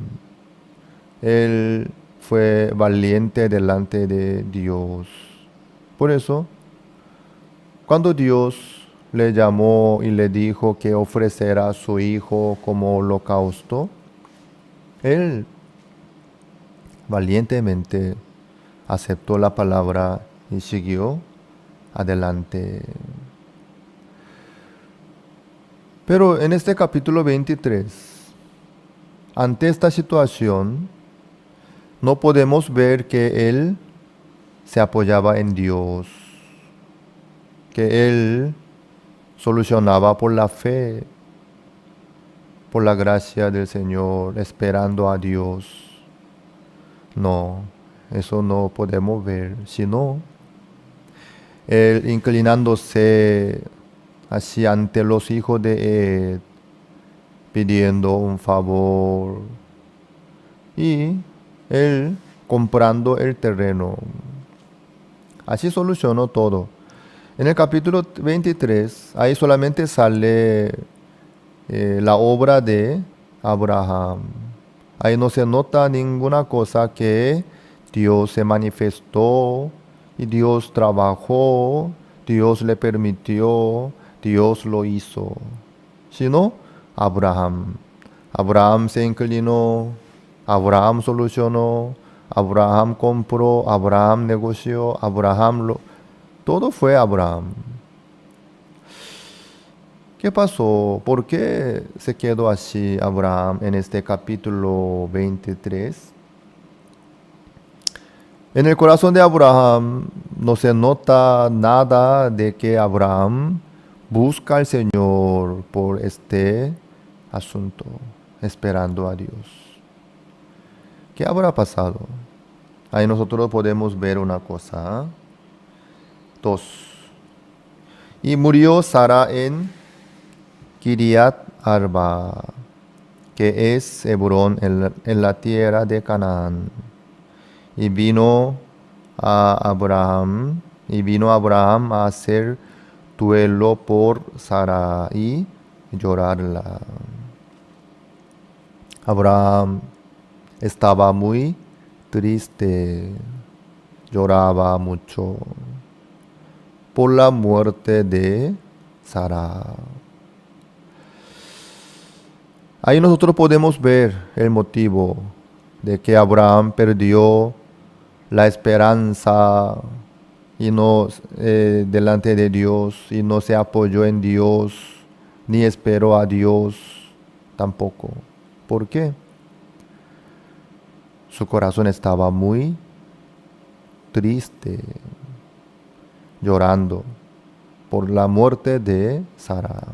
S5: Él fue valiente delante de Dios. Por eso, cuando Dios le llamó y le dijo que ofrecerá a su hijo como holocausto, él valientemente aceptó la palabra y siguió adelante. Pero en este capítulo 23, ante esta situación, no podemos ver que él se apoyaba en Dios, que él solucionaba por la fe, por la gracia del Señor, esperando a Dios. No, eso no podemos ver, sino él inclinándose así ante los hijos de Ed, pidiendo un favor, y él comprando el terreno. Así solucionó todo. En el capítulo 23, ahí solamente sale la obra de Abraham. Ahí no se nota ninguna cosa que Dios se manifestó y Dios trabajó, Dios le permitió, Dios lo hizo, sino Abraham. Abraham se inclinó, Abraham solucionó, Abraham compró, Abraham negoció, todo fue Abraham. ¿Qué pasó? ¿Por qué se quedó así Abraham en este capítulo 23? En el corazón de Abraham no se nota nada de que Abraham busca al Señor por este asunto, esperando a Dios. ¿Qué habrá pasado? Ahí nosotros podemos ver una cosa. 2. Y murió Sara en Kiriat Arba, que es Hebrón en la tierra de Canaán. Y vino Abraham a hacer duelo por Sara y llorarla. Abraham estaba muy triste, lloraba mucho por la muerte de Sara. Ahí nosotros podemos ver el motivo de que Abraham perdió la esperanza y no delante de Dios, y no se apoyó en Dios, ni esperó a Dios tampoco. ¿Por qué? Su corazón estaba muy triste, llorando por la muerte de Sara.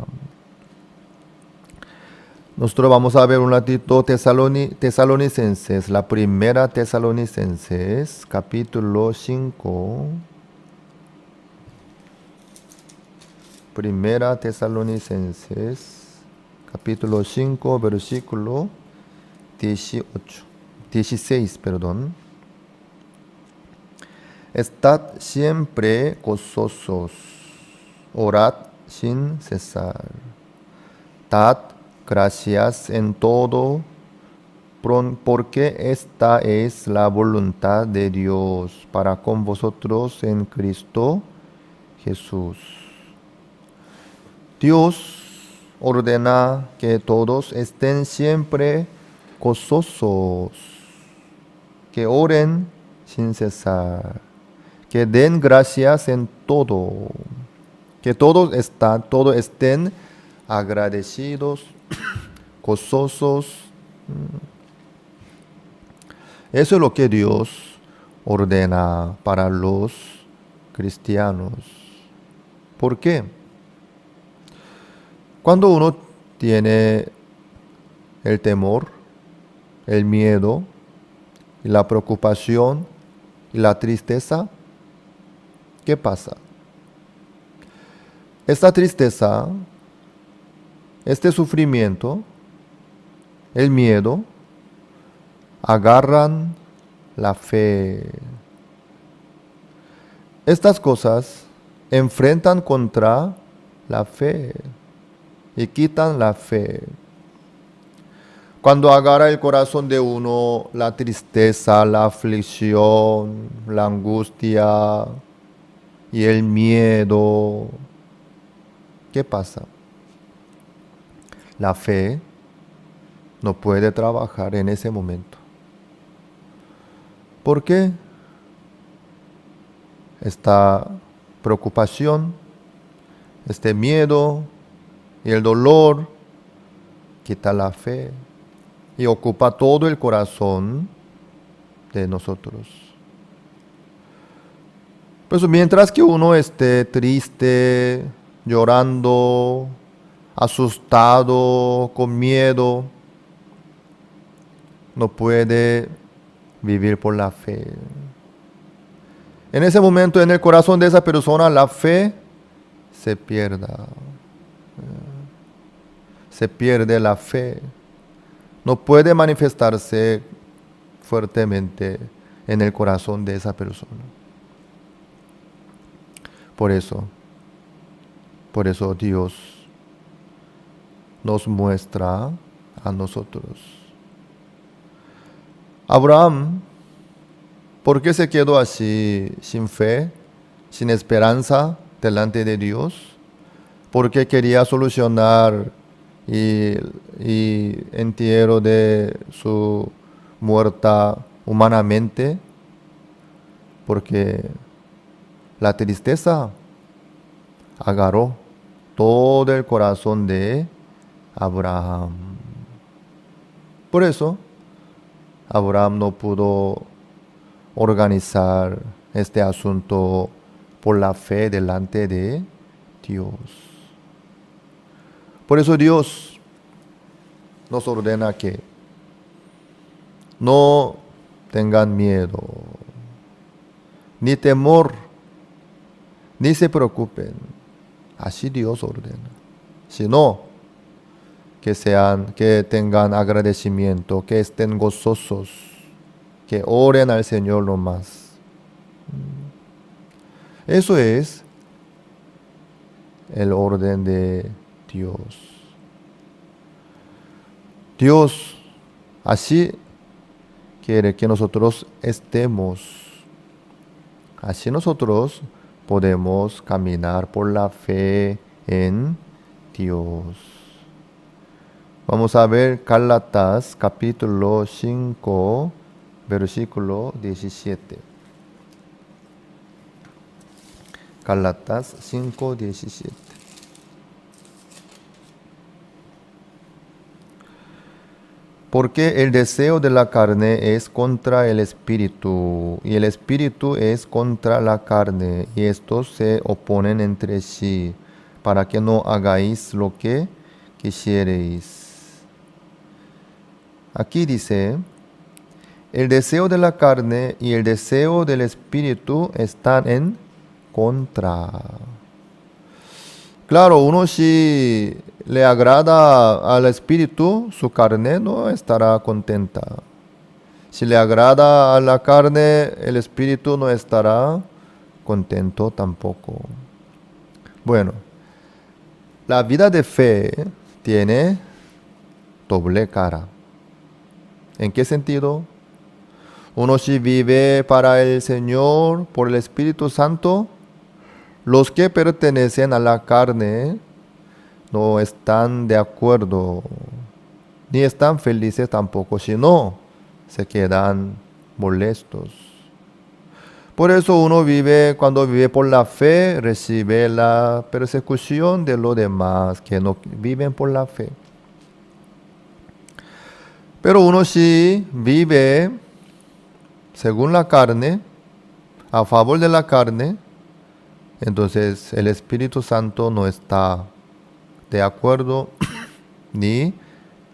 S5: Nosotros vamos a ver un ratito Tesalonicenses, la primera Tesalonicenses, capítulo 5. Primera Tesalonicenses, capítulo 5, versículo 16. Estad siempre gozosos, orad sin cesar, dad gracias en todo, porque esta es la voluntad de Dios para con vosotros en Cristo Jesús. Dios ordena que todos estén siempre gozosos, que oren sin cesar, que den gracias en todo, que todos estén agradecidos, gozosos. Eso es lo que Dios ordena para los cristianos. ¿Por qué? Cuando uno tiene el temor, el miedo, y la preocupación y la tristeza, ¿qué pasa? Esta tristeza, este sufrimiento, el miedo, agarran la fe. Estas cosas enfrentan contra la fe y quitan la fe. Cuando agarra el corazón de uno la tristeza, la aflicción, la angustia y el miedo, ¿qué pasa? La fe no puede trabajar en ese momento. ¿Por qué? Esta preocupación, este miedo y el dolor quita la fe y ocupa todo el corazón de nosotros. Pues mientras que uno esté triste, llorando, asustado, con miedo, no puede vivir por la fe. En ese momento, en el corazón de esa persona, la fe se pierda. Se pierde la fe. No puede manifestarse fuertemente en el corazón de esa persona. Por eso Dios nos muestra a nosotros. Abraham, ¿por qué se quedó así, sin fe, sin esperanza, delante de Dios, porque quería solucionar y entierro de su muerta humanamente, porque la tristeza agarró todo el corazón de Abraham. Por eso, Abraham no pudo organizar este asunto por la fe delante de Dios. Por eso Dios nos ordena que no tengan miedo, ni temor, ni se preocupen. Así Dios ordena. Sino que tengan agradecimiento, que estén gozosos, que oren al Señor nomás. Eso es el orden de Dios. Dios así quiere que nosotros estemos. Así nosotros podemos caminar por la fe en Dios. Vamos a ver Gálatas capítulo 5, versículo 17. Gálatas 5, 17. Porque el deseo de la carne es contra el espíritu, y el espíritu es contra la carne, y estos se oponen entre sí, para que no hagáis lo que quisiereis. Aquí dice, el deseo de la carne y el deseo del espíritu están en contra. Claro, uno si le agrada al espíritu, su carne no estará contenta. Si le agrada a la carne, el espíritu no estará contento tampoco. Bueno, la vida de fe tiene doble cara. ¿En qué sentido? Uno si vive para el Señor por el Espíritu Santo, los que pertenecen a la carne no están de acuerdo, ni están felices tampoco, sino se quedan molestos. Por eso uno cuando vive por la fe, recibe la persecución de los demás que no viven por la fe. Pero uno si vive según la carne, a favor de la carne, entonces el Espíritu Santo no está de acuerdo ni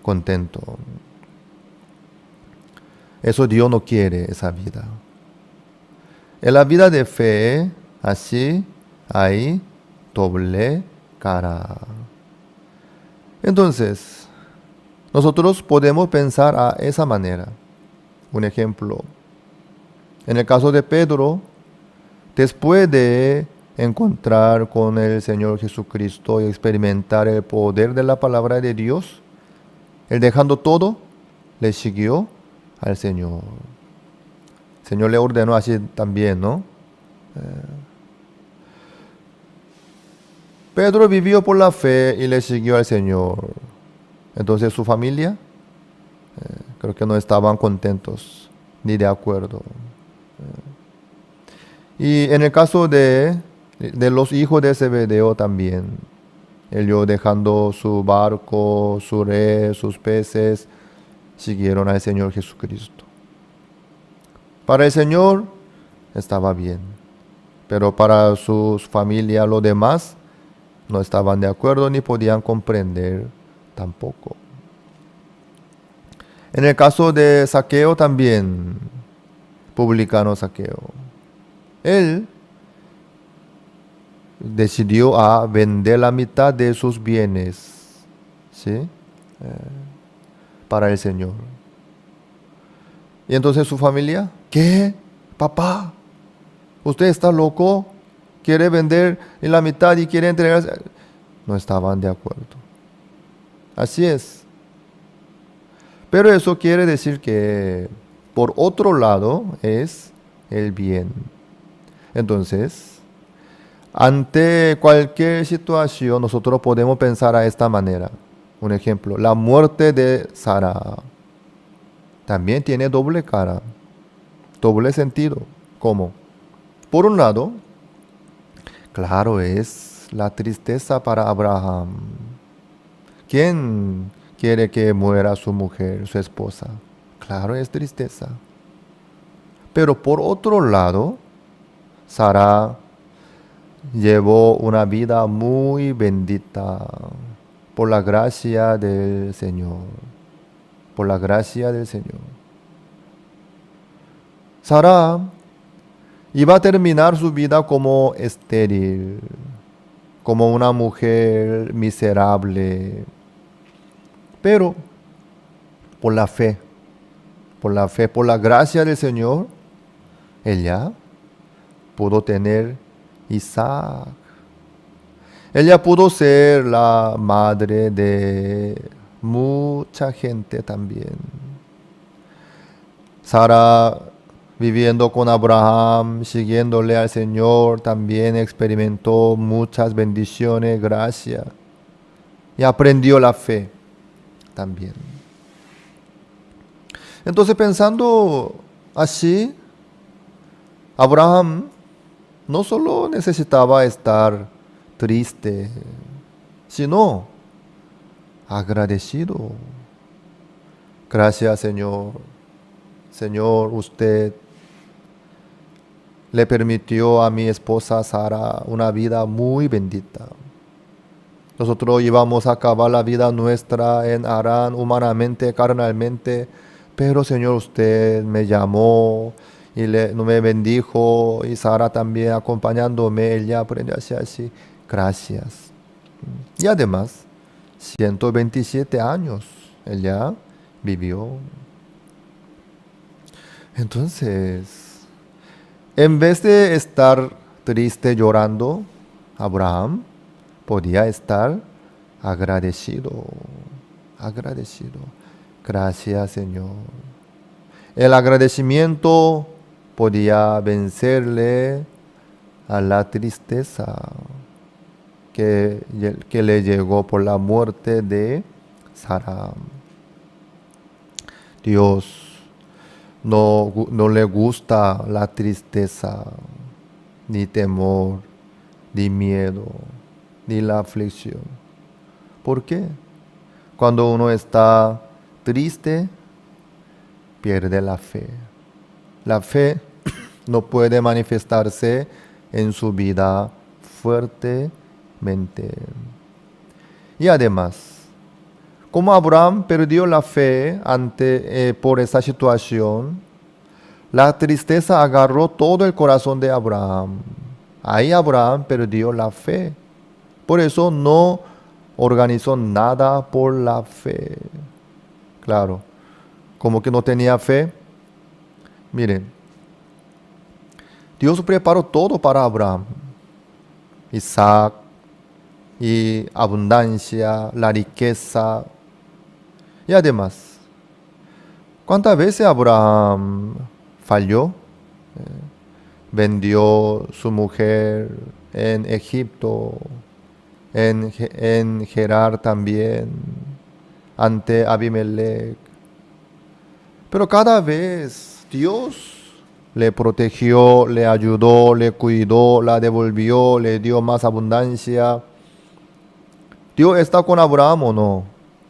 S5: contento. Eso Dios no quiere, esa vida. En la vida de fe, así hay doble cara. Entonces, nosotros podemos pensar a esa manera. Un ejemplo. En el caso de Pedro, después de encontrar con el Señor Jesucristo y experimentar el poder de la palabra de Dios, él dejando todo, le siguió al Señor. El Señor le ordenó así también, ¿no? Pedro vivió por la fe y le siguió al Señor. Entonces su familia, creo que no estaban contentos ni de acuerdo. Y en el caso de los hijos de Zebedeo también, ellos dejando su barco, su red, sus peces, siguieron al Señor Jesucristo. Para el Señor estaba bien, pero para sus familias, los demás, no estaban de acuerdo ni podían comprender tampoco. En el caso de Zaqueo también, publicano Zaqueo, él decidió a vender la mitad de sus bienes, ¿sí? Para el Señor. Y entonces su familia, ¿qué? Papá, ¿usted está loco? ¿Quiere vender en la mitad y quiere entregar? No estaban de acuerdo. Así es. Pero eso quiere decir que por otro lado es el bien. Entonces, Ante cualquier situación, nosotros podemos pensar a esta manera. Un ejemplo, la muerte de Sara también tiene doble cara, doble sentido. ¿Cómo? Por un lado, claro, es la tristeza para Abraham. ¿Quién quiere que muera su mujer, su esposa? Claro, es tristeza. Pero por otro lado, Sara llevó una vida muy bendita por la gracia del Señor. Por la gracia del Señor. Sara iba a terminar su vida como estéril, como una mujer miserable. Pero por la fe, por la gracia del Señor, ella pudo tener Isaac. Ella pudo ser la madre de mucha gente también. Sara, viviendo con Abraham, siguiéndole al Señor, también experimentó muchas bendiciones, gracias. Y aprendió la fe también. Entonces, pensando así, Abraham no solo necesitaba estar triste, sino agradecido. Gracias, Señor. Señor, usted le permitió a mi esposa Sara una vida muy bendita. Nosotros íbamos a acabar la vida nuestra en Harán, humanamente, carnalmente, pero Señor, usted me llamó y me bendijo, y Sara también acompañándome, ella aprendió así. Gracias. Y además, 127 años ella vivió. Entonces, en vez de estar triste llorando, Abraham podía estar agradecido. Gracias, Señor. El agradecimiento podía vencerle a la tristeza que le llegó por la muerte de Sara. Dios no le gusta la tristeza, ni temor, ni miedo, ni la aflicción. ¿Por qué? Cuando uno está triste, pierde la fe. La fe no puede manifestarse en su vida fuertemente. Y además, como Abraham perdió la fe por esa situación, la tristeza agarró todo el corazón de Abraham. Ahí Abraham perdió la fe. Por eso no organizó nada por la fe. Claro, como que no tenía fe. Miren, Dios preparó todo para Abraham. Isaac, y abundancia, la riqueza. Y además, ¿cuántas veces Abraham falló? Vendió su mujer en Egipto, en Gerar también, ante Abimelech. Pero cada vez Dios le protegió, le ayudó, le cuidó, la devolvió, le dio más abundancia. ¿Dios está con Abraham o no?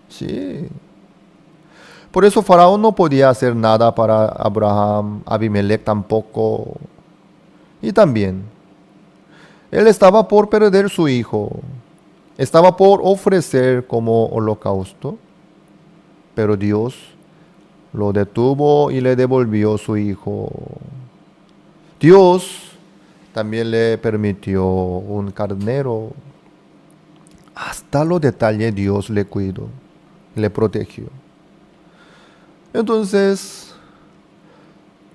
S5: Sí. Por eso Faraón no podía hacer nada para Abraham, Abimelech tampoco. Y también, él estaba por perder su hijo. Estaba por ofrecer como holocausto. Pero Dios lo detuvo y le devolvió su hijo. Dios también le permitió un carnero. Hasta los detalles Dios le cuidó, le protegió. Entonces,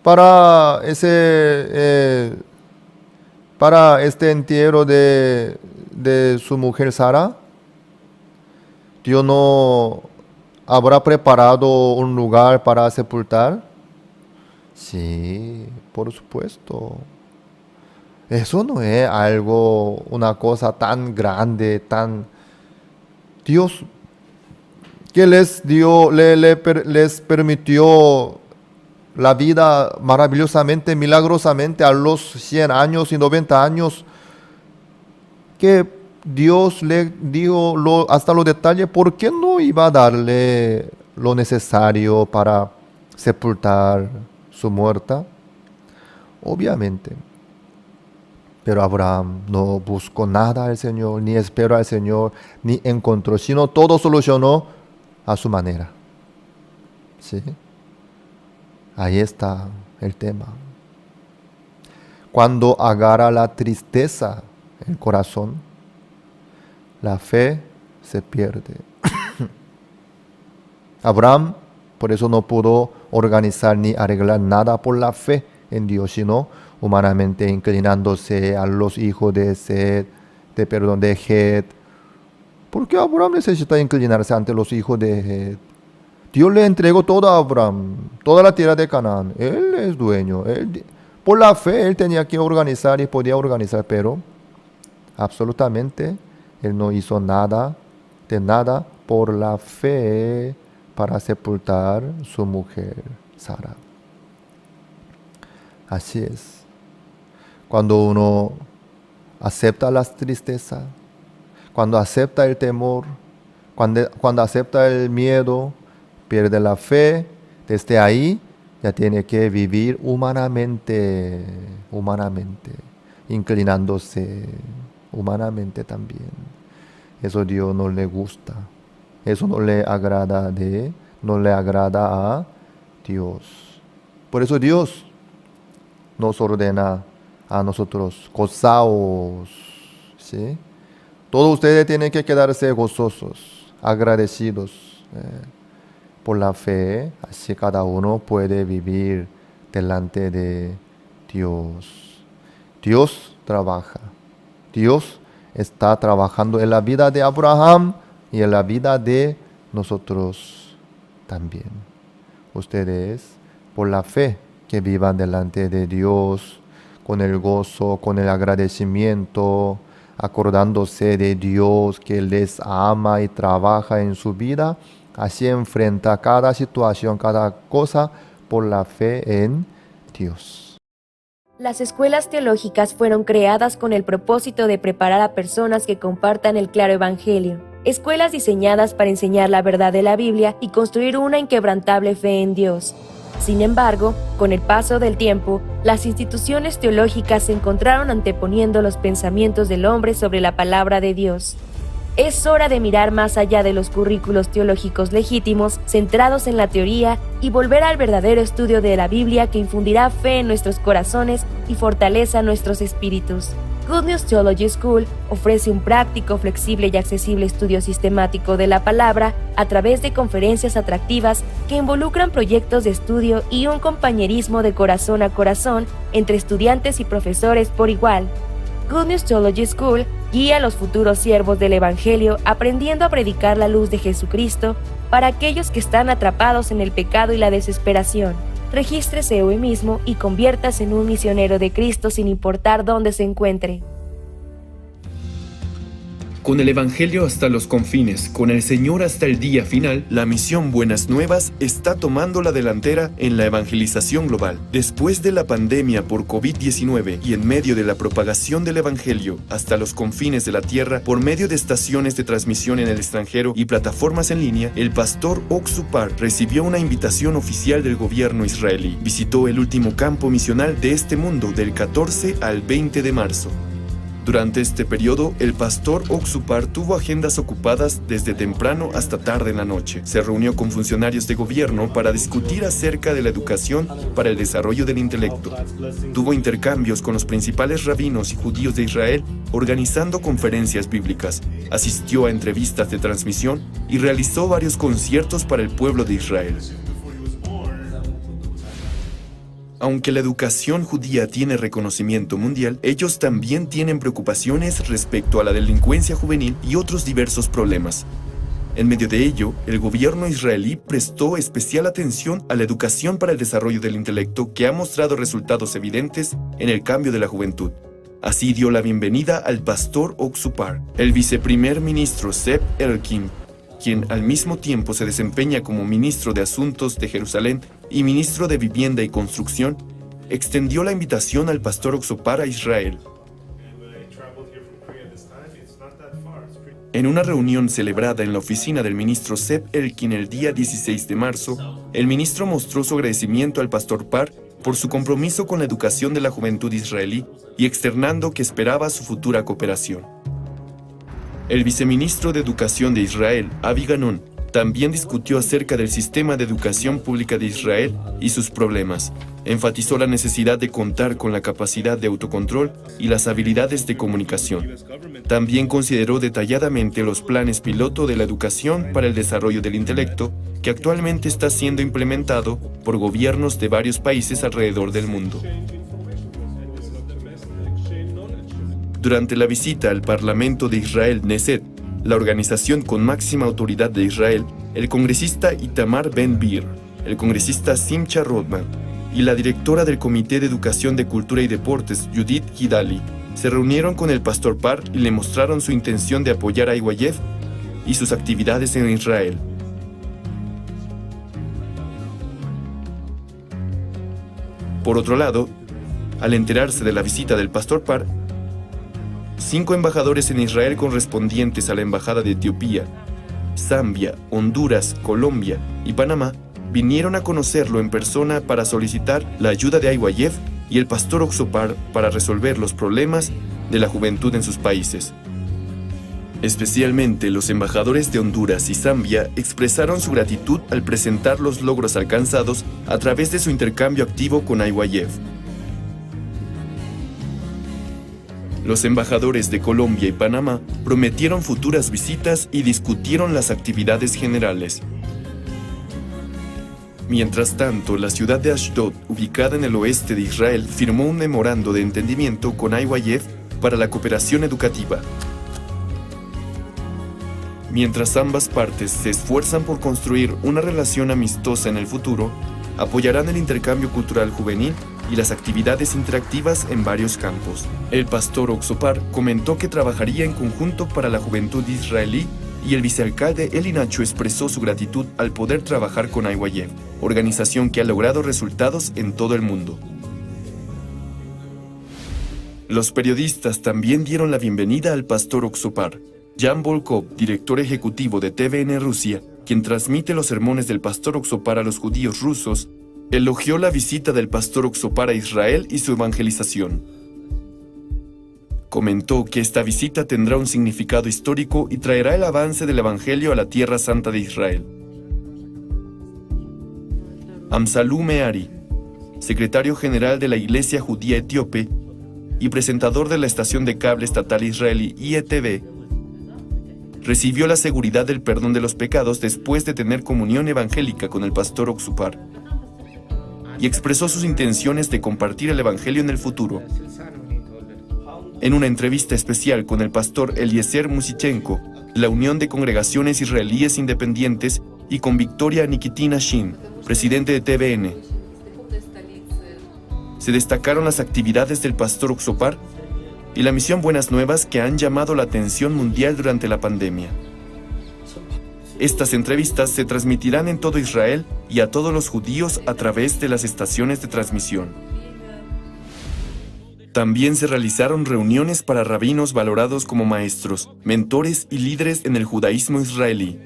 S5: para este entierro de su mujer Sara, Dios no habrá preparado un lugar para sepultar. Sí, por supuesto. Eso no es algo, una cosa tan grande, tan... Dios que les dio, les permitió la vida maravillosamente, milagrosamente a los 100 años y 90 años, que Dios le dijo hasta los detalles, ¿por qué no iba a darle lo necesario para sepultar su muerta? Obviamente. Pero Abraham no buscó nada al Señor, ni esperó al Señor, ni encontró, sino todo solucionó a su manera. ¿Sí? Ahí está el tema. Cuando agarra la tristeza el corazón, la fe se pierde. Abraham por eso no pudo organizar ni arreglar nada por la fe en Dios, sino humanamente inclinándose a los hijos de Het. ¿Por qué Abraham necesita inclinarse ante los hijos de Het? Dios le entregó todo a Abraham, toda la tierra de Canaán. Él es dueño. Por la fe él tenía que organizar y podía organizar, pero absolutamente él no hizo nada por la fe para sepultar su mujer, Sara. Así es. Cuando uno acepta las tristezas, cuando acepta el temor, cuando acepta el miedo, pierde la fe, desde ahí ya tiene que vivir humanamente, inclinándose humanamente también. Eso a Dios no le gusta, eso no le agrada a Dios. Por eso Dios nos ordena a nosotros, gozaos, ¿sí? Todos ustedes tienen que quedarse gozosos, agradecidos por la fe, así cada uno puede vivir delante de Dios. Dios trabaja, Dios está trabajando en la vida de Abraham y en la vida de nosotros también. Ustedes, por la fe, que vivan delante de Dios, con el gozo, con el agradecimiento, acordándose de Dios que les ama y trabaja en su vida, así enfrenta cada situación, cada cosa por la fe en Dios.
S6: Las escuelas teológicas fueron creadas con el propósito de preparar a personas que compartan el claro evangelio. Escuelas diseñadas para enseñar la verdad de la Biblia y construir una inquebrantable fe en Dios. Sin embargo, con el paso del tiempo, las instituciones teológicas se encontraron anteponiendo los pensamientos del hombre sobre la palabra de Dios. Es hora de mirar más allá de los currículos teológicos legítimos, centrados en la teoría, y volver al verdadero estudio de la Biblia que infundirá fe en nuestros corazones y fortaleza nuestros espíritus. Good News Theology School ofrece un práctico, flexible y accesible estudio sistemático de la palabra a través de conferencias atractivas que involucran proyectos de estudio y un compañerismo de corazón a corazón entre estudiantes y profesores por igual. Good News Theology School guía a los futuros siervos del Evangelio aprendiendo a predicar la luz de Jesucristo para aquellos que están atrapados en el pecado y la desesperación. Regístrese hoy mismo y conviértase en un misionero de Cristo sin importar dónde se encuentre.
S7: Con el Evangelio hasta los confines, con el Señor hasta el día final, la misión Buenas Nuevas está tomando la delantera en la evangelización global. Después de la pandemia por COVID-19 y en medio de la propagación del Evangelio hasta los confines de la tierra por medio de estaciones de transmisión en el extranjero y plataformas en línea, el pastor Oxupar recibió una invitación oficial del gobierno israelí. Visitó el último campo misional de este mundo del 14 al 20 de marzo. Durante este periodo, el pastor Oxupar tuvo agendas ocupadas desde temprano hasta tarde en la noche. Se reunió con funcionarios de gobierno para discutir acerca de la educación para el desarrollo del intelecto. Tuvo intercambios con los principales rabinos y judíos de Israel, organizando conferencias bíblicas. Asistió a entrevistas de transmisión y realizó varios conciertos para el pueblo de Israel. Aunque la educación judía tiene reconocimiento mundial, ellos también tienen preocupaciones respecto a la delincuencia juvenil y otros diversos problemas. En medio de ello, el gobierno israelí prestó especial atención a la educación para el desarrollo del intelecto que ha mostrado resultados evidentes en el cambio de la juventud. Así dio la bienvenida al pastor Oxupar, el viceprimer ministro Zeev Elkin, quien al mismo tiempo se desempeña como ministro de Asuntos de Jerusalén y ministro de Vivienda y Construcción, extendió la invitación al pastor Oxupar a Israel. En una reunión celebrada en la oficina del ministro Zeev Elkin el día 16 de marzo, el ministro mostró su agradecimiento al pastor Parr por su compromiso con la educación de la juventud israelí y externando que esperaba su futura cooperación. El viceministro de Educación de Israel, Avi Ganon, también discutió acerca del sistema de educación pública de Israel y sus problemas. Enfatizó la necesidad de contar con la capacidad de autocontrol y las habilidades de comunicación. También consideró detalladamente los planes piloto de la educación para el desarrollo del intelecto, que actualmente está siendo implementado por gobiernos de varios países alrededor del mundo. Durante la visita al Parlamento de Israel, Knesset, la organización con máxima autoridad de Israel, el congresista Itamar Ben-Gvir, el congresista Simcha Rodman y la directora del Comité de Educación de Cultura y Deportes, Judith Gidali, se reunieron con el pastor Parr y le mostraron su intención de apoyar a IYF y sus actividades en Israel. Por otro lado, al enterarse de la visita del pastor Parr, 5 embajadores en Israel correspondientes a la Embajada de Etiopía, Zambia, Honduras, Colombia y Panamá vinieron a conocerlo en persona para solicitar la ayuda de IYF y el pastor Oxupar para resolver los problemas de la juventud en sus países. Especialmente los embajadores de Honduras y Zambia expresaron su gratitud al presentar los logros alcanzados a través de su intercambio activo con IYF. Los embajadores de Colombia y Panamá prometieron futuras visitas y discutieron las actividades generales. Mientras tanto, la ciudad de Ashdod, ubicada en el oeste de Israel, firmó un memorando de entendimiento con IYF para la cooperación educativa. Mientras ambas partes se esfuerzan por construir una relación amistosa en el futuro, apoyarán el intercambio cultural juvenil y las actividades interactivas en varios campos. El pastor Oxupar comentó que trabajaría en conjunto para la juventud israelí y el vicealcalde Eli Nacho expresó su gratitud al poder trabajar con IYF, organización que ha logrado resultados en todo el mundo. Los periodistas también dieron la bienvenida al pastor Oxupar. Jan Volkov, director ejecutivo de TVN Rusia, quien transmite los sermones del pastor Oxupar a los judíos rusos, elogió la visita del pastor Oxupar a Israel y su evangelización. Comentó que esta visita tendrá un significado histórico y traerá el avance del Evangelio a la Tierra Santa de Israel. Amsalú Meari, secretario general de la Iglesia Judía Etíope y presentador de la estación de cable estatal israelí IETV, recibió la seguridad del perdón de los pecados después de tener comunión evangélica con el pastor Oxupar y expresó sus intenciones de compartir el Evangelio en el futuro. En una entrevista especial con el pastor Eliezer Musichenko, de la Unión de Congregaciones Israelíes Independientes, y con Victoria Nikitina Shin, presidente de TVN, se destacaron las actividades del pastor Oxupar y la misión Buenas Nuevas que han llamado la atención mundial durante la pandemia. Estas entrevistas se transmitirán en todo Israel y a todos los judíos a través de las estaciones de transmisión. También se realizaron reuniones para rabinos valorados como maestros, mentores y líderes en el judaísmo israelí.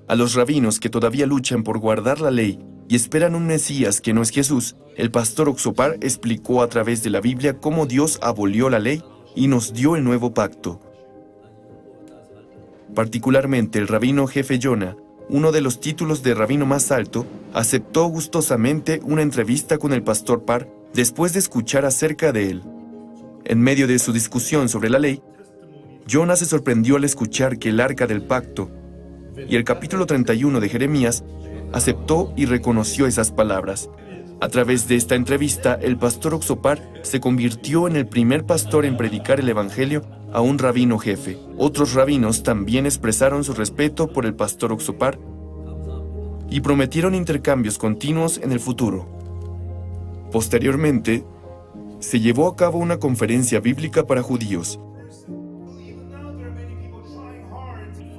S7: A los rabinos que todavía luchan por guardar la ley y esperan un Mesías que no es Jesús, el pastor Oxupar explicó a través de la Biblia cómo Dios abolió la ley y nos dio el nuevo pacto. Particularmente el rabino jefe Yonah, uno de los títulos de rabino más alto, aceptó gustosamente una entrevista con el pastor Parr después de escuchar acerca de él. En medio de su discusión sobre la ley, Yonah se sorprendió al escuchar que el Arca del Pacto y el capítulo 31 de Jeremías aceptó y reconoció esas palabras. A través de esta entrevista, el pastor Oxupar se convirtió en el primer pastor en predicar el Evangelio a un rabino jefe. Otros rabinos también expresaron su respeto por el pastor Oxupar y prometieron intercambios continuos en el futuro. Posteriormente, se llevó a cabo una conferencia bíblica para judíos.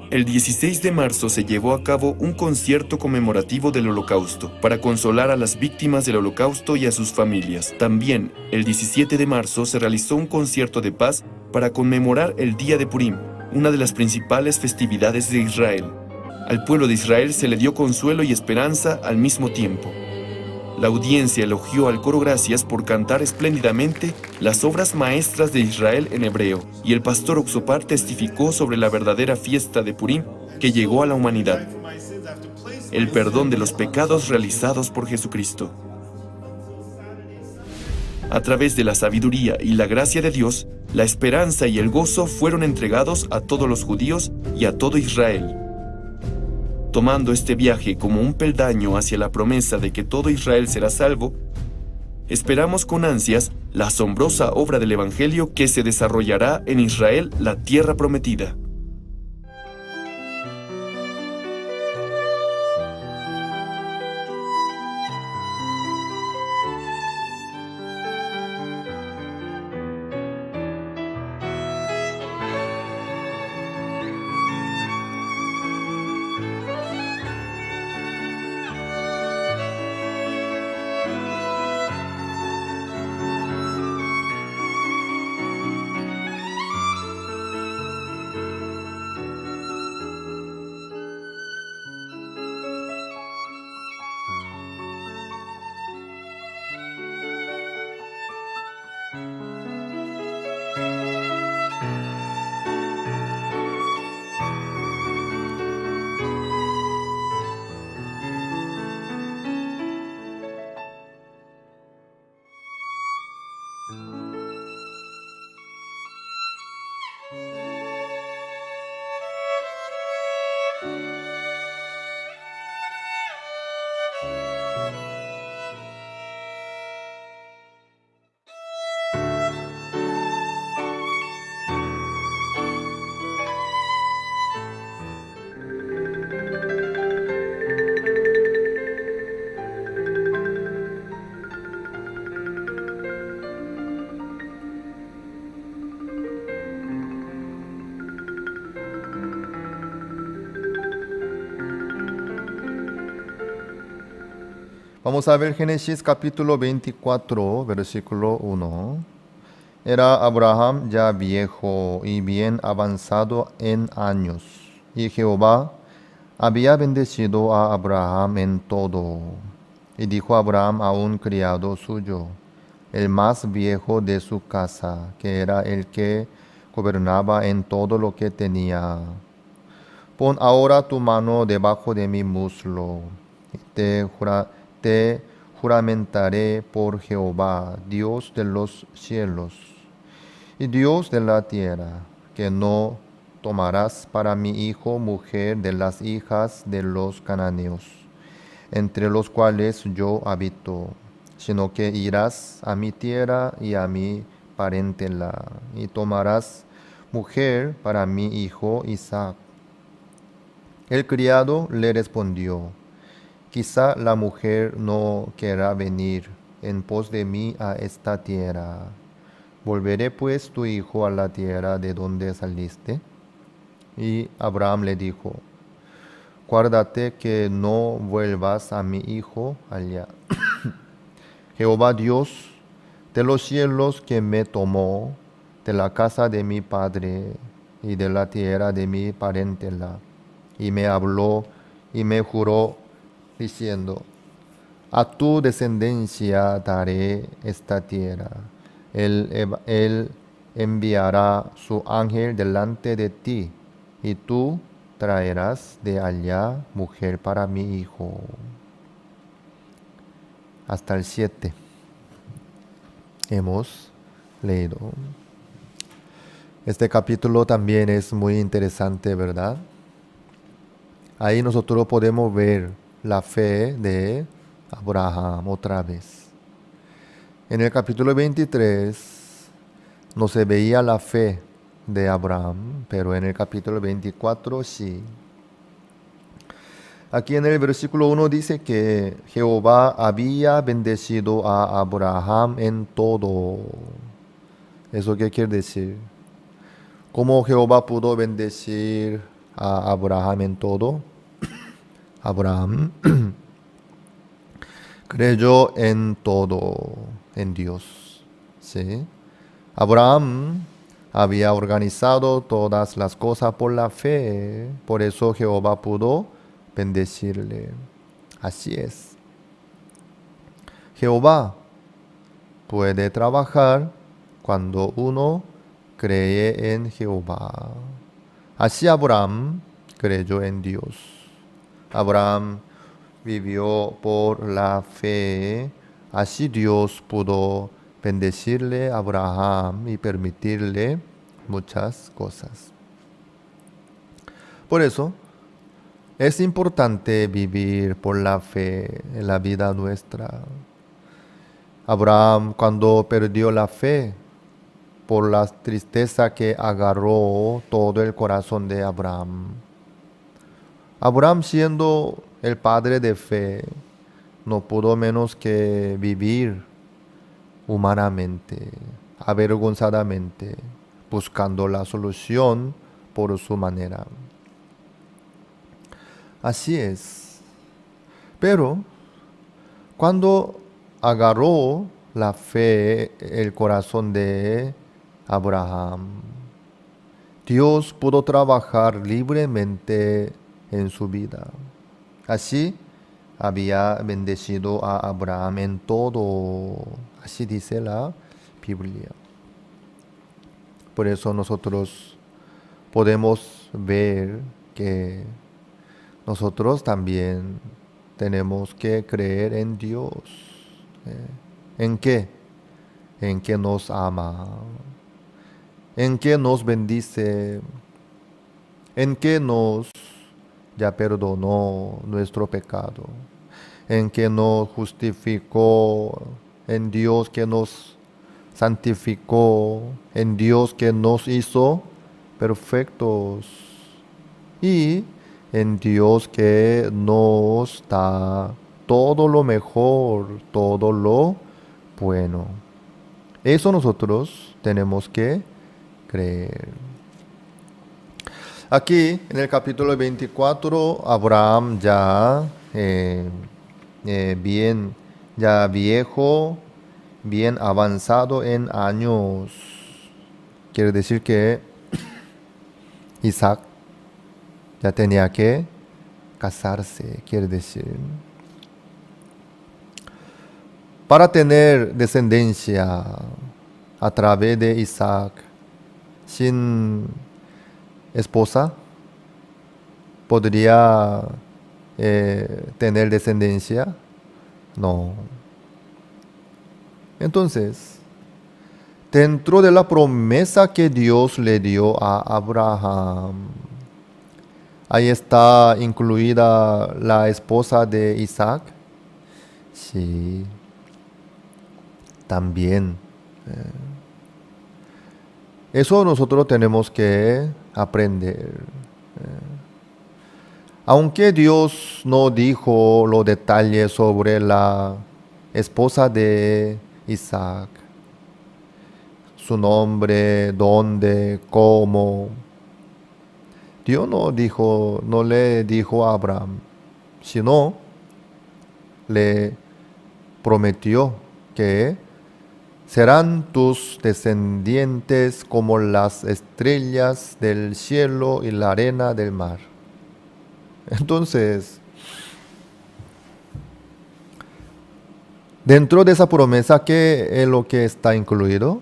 S7: El 16 de marzo se llevó a cabo un concierto conmemorativo del Holocausto para consolar a las víctimas del Holocausto y a sus familias. También, el 17 de marzo se realizó un concierto de paz para conmemorar el día de Purim, una de las principales festividades de Israel. Al pueblo de Israel se le dio consuelo y esperanza al mismo tiempo. La audiencia elogió al coro Gracias por cantar espléndidamente las obras maestras de Israel en hebreo, y el pastor Oxopar testificó sobre la verdadera fiesta de Purim que llegó a la humanidad, el perdón de los pecados realizados por Jesucristo. A través de la sabiduría y la gracia de Dios, la esperanza y el gozo fueron entregados a todos los judíos y a todo Israel. Tomando este viaje como un peldaño hacia la promesa de que todo Israel será salvo, esperamos con ansias la asombrosa obra del Evangelio que se desarrollará en Israel, la tierra prometida.
S5: Vamos a ver Génesis capítulo 24, versículo 1. Era Abraham ya viejo y bien avanzado en años, y Jehová había bendecido a Abraham en todo. Y dijo Abraham a un criado suyo, el más viejo de su casa, que era el que gobernaba en todo lo que tenía: pon ahora tu mano debajo de mi muslo, y te juramentaré por Jehová, Dios de los cielos y Dios de la tierra, que no tomarás para mi hijo mujer de las hijas de los cananeos, entre los cuales yo habito, sino que irás a mi tierra y a mi parentela, y tomarás mujer para mi hijo Isaac. El criado le respondió: quizá la mujer no querrá venir en pos de mí a esta tierra. ¿Volveré pues tu hijo a la tierra de donde saliste? Y Abraham le dijo: guárdate que no vuelvas a mi hijo allá. Jehová Dios de los cielos, que me tomó de la casa de mi padre y de la tierra de mi parentela, y me habló y me juró, diciendo: a tu descendencia daré esta tierra. Él enviará su ángel delante de ti, y tú traerás de allá mujer para mi hijo. Hasta el 7 hemos leído. Este capítulo también es muy interesante, ¿verdad? Ahí nosotros podemos ver la fe de Abraham otra vez. En el capítulo 23 no se veía la fe de Abraham, pero en el capítulo 24 sí. Aquí en el versículo 1 dice que Jehová había bendecido a Abraham en todo. ¿Eso qué quiere decir? ¿Cómo Jehová pudo bendecir a Abraham en todo? Abraham creyó en todo, en Dios. ¿Sí? Abraham había organizado todas las cosas por la fe. Por eso Jehová pudo bendecirle. Así es. Jehová puede trabajar cuando uno cree en Jehová. Así Abraham creyó en Dios. Abraham vivió por la fe. Así Dios pudo bendecirle a Abraham y permitirle muchas cosas. Por eso, es importante vivir por la fe en la vida nuestra. Abraham, cuando perdió la fe, por la tristeza que agarró todo el corazón de Abraham. Abraham, siendo el padre de fe, no pudo menos que vivir humanamente, avergonzadamente, buscando la solución por su manera. Así es. Pero cuando agarró la fe el corazón de Abraham, Dios pudo trabajar libremente en su vida. Así había bendecido a Abraham en todo. Así dice la Biblia. Por eso nosotros podemos ver que nosotros también tenemos que creer en Dios. ¿En qué? En que nos ama, en que nos bendice, en que nos ya perdonó nuestro pecado, en que nos justificó, en Dios que nos santificó, en Dios que nos hizo perfectos y en Dios que nos da todo lo mejor, todo lo bueno. Eso nosotros tenemos que creer. Aquí en el capítulo 24, Abraham ya ya viejo, bien avanzado en años. Quiere decir que Isaac ya tenía que casarse, quiere decir. Para tener descendencia a través de Isaac, sin esposa, ¿podría tener descendencia? No. Entonces, dentro de la promesa que Dios le dio a Abraham, ahí está incluida la esposa de Isaac. Sí, también. Eso nosotros tenemos que aprender. Aunque Dios no dijo los detalles sobre la esposa de Isaac, su nombre, dónde, cómo, Dios no le dijo a Abraham, sino le prometió que serán tus descendientes como las estrellas del cielo y la arena del mar. Entonces, dentro de esa promesa, ¿qué es lo que está incluido?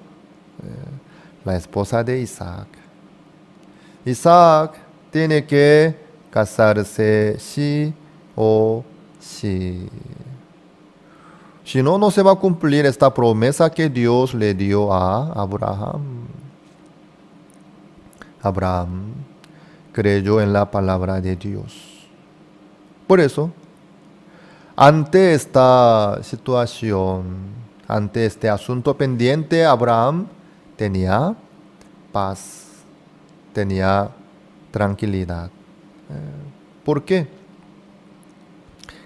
S5: La esposa de Isaac. Isaac tiene que casarse sí o sí. Si no, no se va a cumplir esta promesa que Dios le dio a Abraham. Abraham creyó en la palabra de Dios. Por eso, ante esta situación, ante este asunto pendiente, Abraham tenía paz, tenía tranquilidad. ¿Por qué?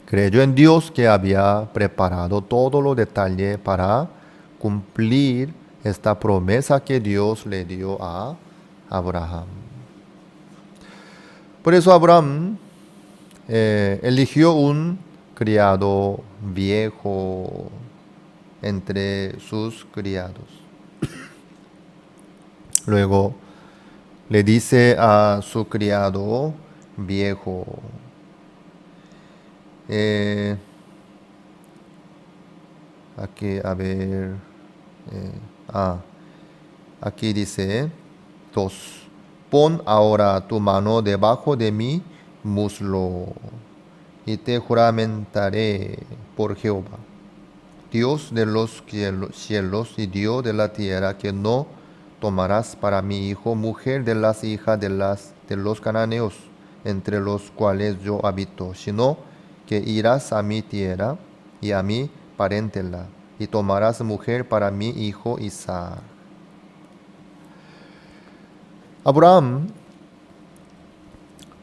S5: creyó en Dios que había preparado todos los detalles para cumplir esta promesa que Dios le dio a Abraham. Por eso Abraham eligió un criado viejo entre sus criados. Luego le dice a su criado viejo, aquí, a ver, aquí dice 2. Pon ahora tu mano debajo de mi muslo y te juramentaré por Jehová, Dios de los cielos y Dios de la tierra, que no tomarás para mi hijo mujer de las hijas de los cananeos, entre los cuales yo habito, sino que irás a mi tierra y a mi parentela, y tomarás mujer para mi hijo Isaac. Abraham,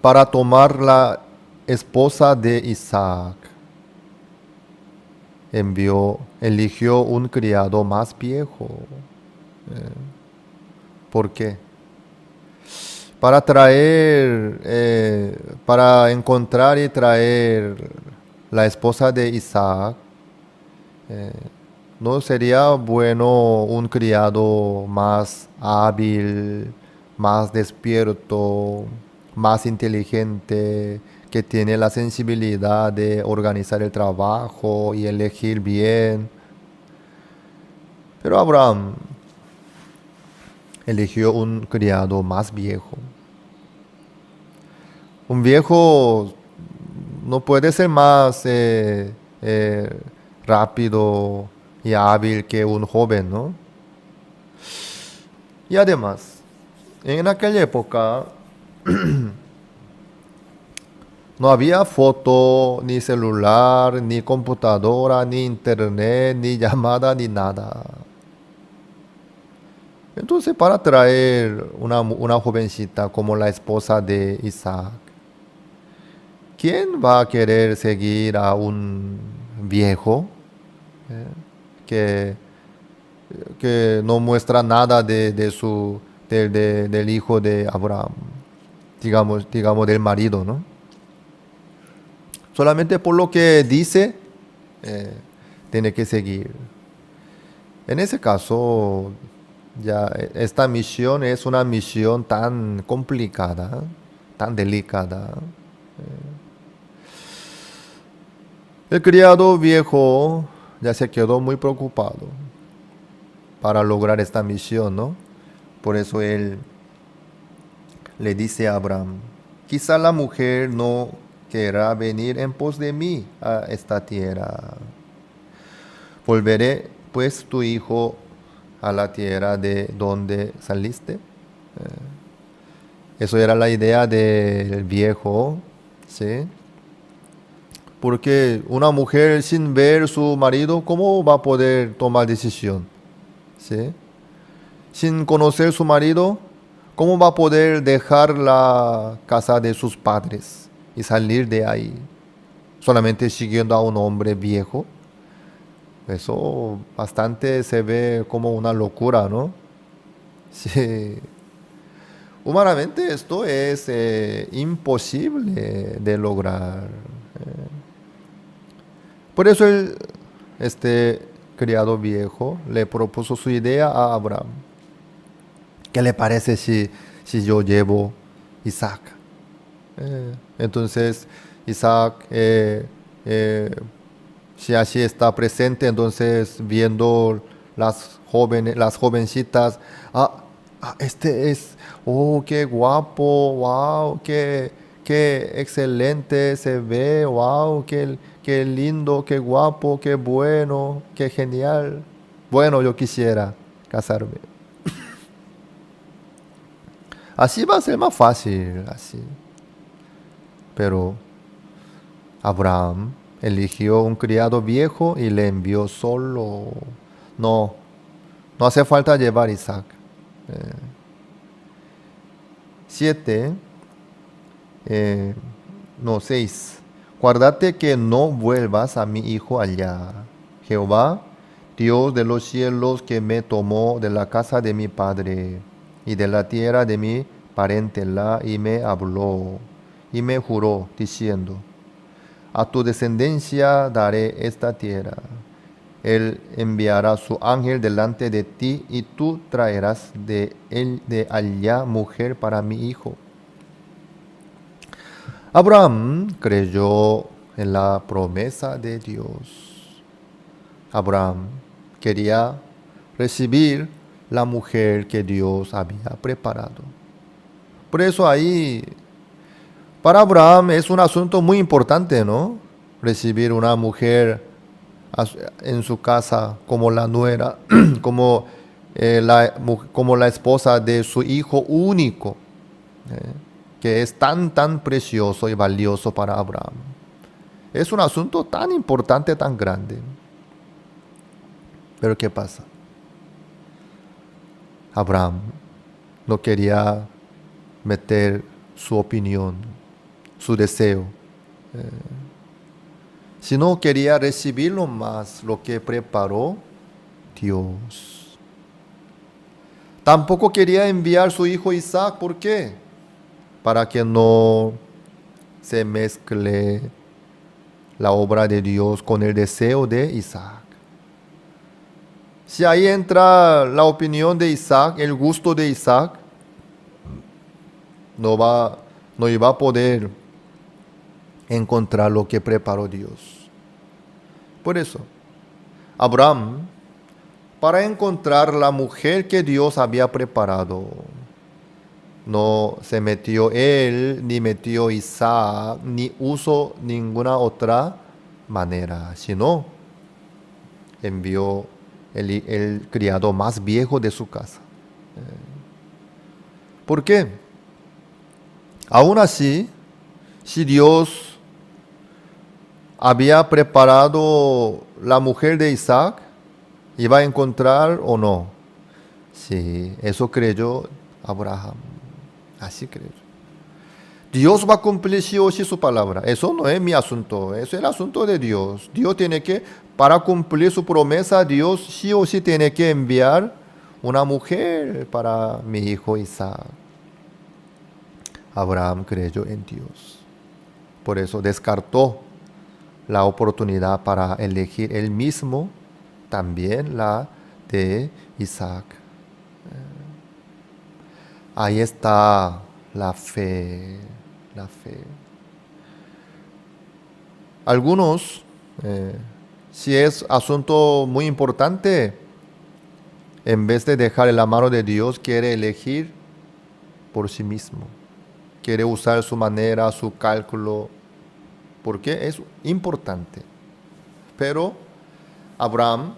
S5: para tomar la esposa de Isaac, eligió un criado más viejo. ¿Por qué? Para encontrar y traer la esposa de Isaac, ¿no sería bueno un criado más hábil, más despierto, más inteligente, que tiene la sensibilidad de organizar el trabajo y elegir bien? Pero Abraham eligió un criado más viejo. Un viejo no puede ser más rápido y hábil que un joven, ¿no? Y además, en aquella época no había foto, ni celular, ni computadora, ni internet, ni llamada, ni nada. Entonces, para traer una jovencita como la esposa de Isaac, ¿quién va a querer seguir a un viejo que no muestra nada del hijo de Abraham, digamos del marido, ¿no? Solamente por lo que dice, tiene que seguir. En ese caso, ya esta misión es una misión tan complicada, tan delicada. El criado viejo ya se quedó muy preocupado para lograr esta misión, ¿no? Por eso él le dice a Abraham, quizá la mujer no querrá venir en pos de mí a esta tierra. Volveré pues tu hijo a la tierra de donde saliste. Eso era la idea del viejo, ¿sí? Porque una mujer sin ver su marido, ¿cómo va a poder tomar decisión? ¿Sí? Sin conocer su marido, ¿cómo va a poder dejar la casa de sus padres y salir de ahí? Solamente siguiendo a un hombre viejo. Eso bastante se ve como una locura, ¿no? Sí. Humanamente esto es imposible de lograr. Por eso este criado viejo le propuso su idea a Abraham. ¿Qué le parece si yo llevo Isaac? Entonces Isaac, si así está presente, entonces viendo las jovencitas, este es, qué guapo, wow, qué excelente se ve, wow, qué lindo, qué guapo, qué bueno, qué genial. Bueno, yo quisiera casarme. Así va a ser más fácil, así. Pero Abraham eligió un criado viejo y le envió solo. No hace falta llevar Isaac. 6. guárdate que no vuelvas a mi hijo allá. Jehová, Dios de los cielos, que me tomó de la casa de mi padre y de la tierra de mi parentela, y me habló y me juró, diciendo: a tu descendencia daré esta tierra. Él enviará su ángel delante de ti, y tú traerás de allá mujer para mi hijo. Abraham creyó en la promesa de Dios. Abraham quería recibir la mujer que Dios había preparado. Por eso ahí, para Abraham es un asunto muy importante, ¿no? Recibir una mujer en su casa como la nuera, como la esposa de su hijo único, que es tan precioso y valioso para Abraham. Es un asunto tan importante, tan grande. Pero ¿qué pasa? Abraham no quería meter su opinión, su deseo, sino quería recibir lo más, lo que preparó Dios. Tampoco quería enviar su hijo Isaac. ¿Por qué? Para que no se mezcle la obra de Dios con el deseo de Isaac. Si ahí entra la opinión de Isaac, el gusto de Isaac, no iba a poder encontrar lo que preparó Dios. Por eso, Abraham, para encontrar la mujer que Dios había preparado, no se metió él, ni metió Isaac, ni usó ninguna otra manera, sino envió el criado más viejo de su casa. ¿Por qué? Aún así, si Dios había preparado la mujer de Isaac, ¿iba a encontrar o no? Sí, eso creyó Abraham. Así creyó. Dios va a cumplir sí o sí su palabra. Eso no es mi asunto, eso es el asunto de Dios. Dios tiene que, para cumplir su promesa, Dios sí o sí tiene que enviar una mujer para mi hijo Isaac. Abraham creyó en Dios. Por eso descartó la oportunidad para elegir él mismo, también la de Isaac. Ahí está la fe. La fe. Algunos, si es asunto muy importante, en vez de dejar en la mano de Dios, quiere elegir por sí mismo. Quiere usar su manera, su cálculo, porque es importante. Pero Abraham,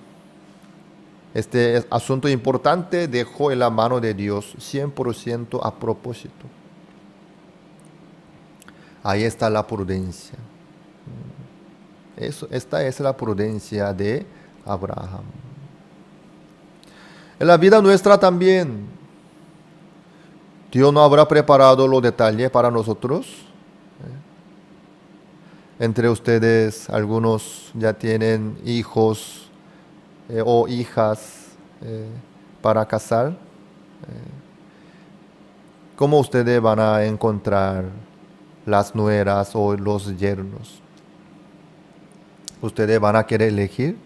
S5: este asunto importante, dejó en la mano de Dios 100% a propósito. Ahí está la prudencia. Esta es la prudencia de Abraham. En la vida nuestra también, Dios no habrá preparado los detalles para nosotros. Entre ustedes, algunos ya tienen hijos o hijas para casar. ¿Cómo ustedes van a encontrar las nueras o los yernos? ¿Ustedes van a querer elegir?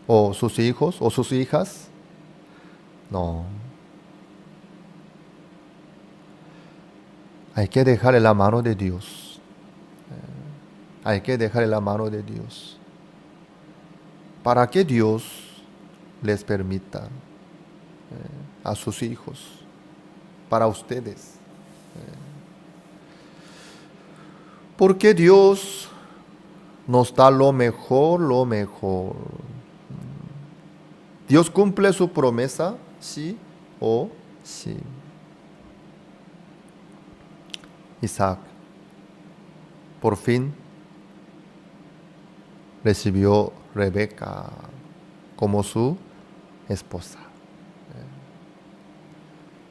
S5: ¿O sus hijos o sus hijas? No. Hay que dejar en la mano de Dios. Hay que dejar en la mano de Dios. Para que Dios les permita a sus hijos, para ustedes. Porque Dios nos da lo mejor, lo mejor. Dios cumple su promesa, sí o sí. Isaac, por fin, recibió Rebeca como su esposa.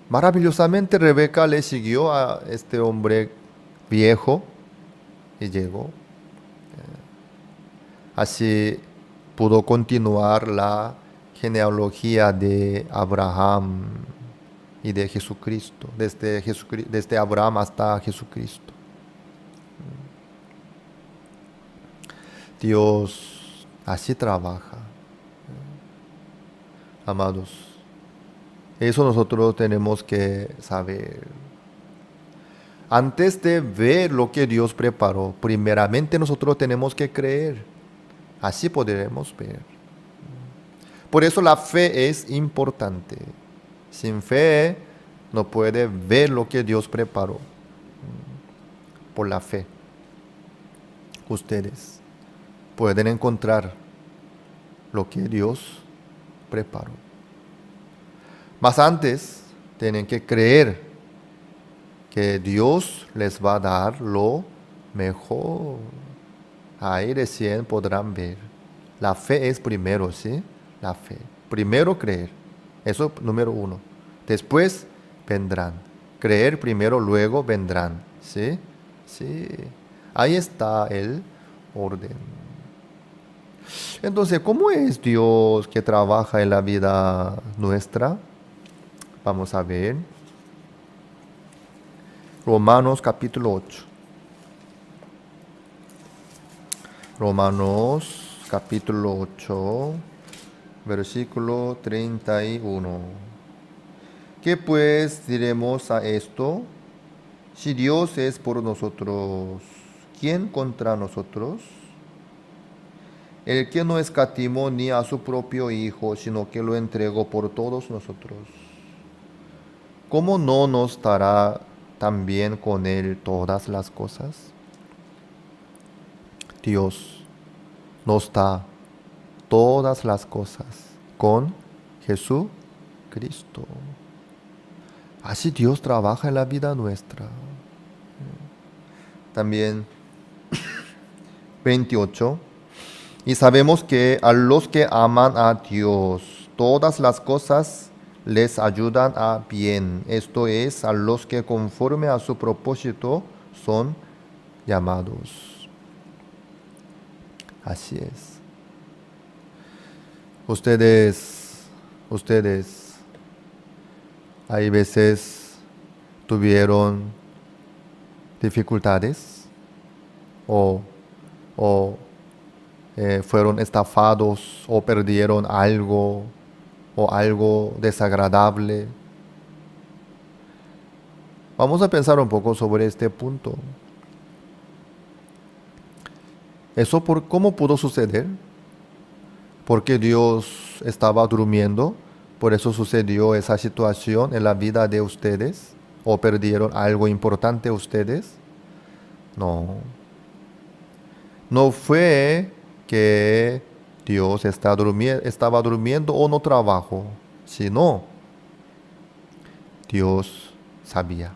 S5: Maravillosamente Rebeca le siguió a este hombre viejo y llegó. Así pudo continuar la genealogía de Abraham y de Jesucristo, desde Abraham hasta Jesucristo. Dios así trabaja. Amados, eso nosotros tenemos que saber. Antes de ver lo que Dios preparó, primeramente nosotros tenemos que creer. Así podremos ver. Por eso la fe es importante. Sin fe no puede ver lo que Dios preparó. Por la fe, ustedes pueden encontrar lo que Dios preparó. Mas antes tienen que creer que Dios les va a dar lo mejor. Ahí recién podrán ver. La fe es primero, ¿sí? La fe. Primero creer. Eso número 1. Después vendrán. Creer primero, luego vendrán. ¿Sí? Sí. Ahí está el orden. Entonces, ¿cómo es Dios que trabaja en la vida nuestra? Vamos a ver. Romanos capítulo 8. Romanos capítulo 8, versículo 31. ¿Qué pues diremos a esto? Si Dios es por nosotros, ¿quién contra nosotros? El que no escatimó ni a su propio Hijo, sino que lo entregó por todos nosotros, ¿cómo no nos dará también con Él todas las cosas? Dios nos da todas las cosas con Jesucristo. Así Dios trabaja en la vida nuestra. También 28. Y sabemos que a los que aman a Dios, todas las cosas les ayudan a bien. Esto es, a los que conforme a su propósito son llamados. Así es. Ustedes, hay veces tuvieron dificultades o fueron estafados o perdieron algo o algo desagradable. Vamos a pensar un poco sobre este punto. ¿Eso cómo pudo suceder? Porque Dios estaba durmiendo, por eso sucedió esa situación en la vida de ustedes, o perdieron algo importante ustedes. No. No fue que Dios estaba durmiendo o no trabajó, sino Dios sabía.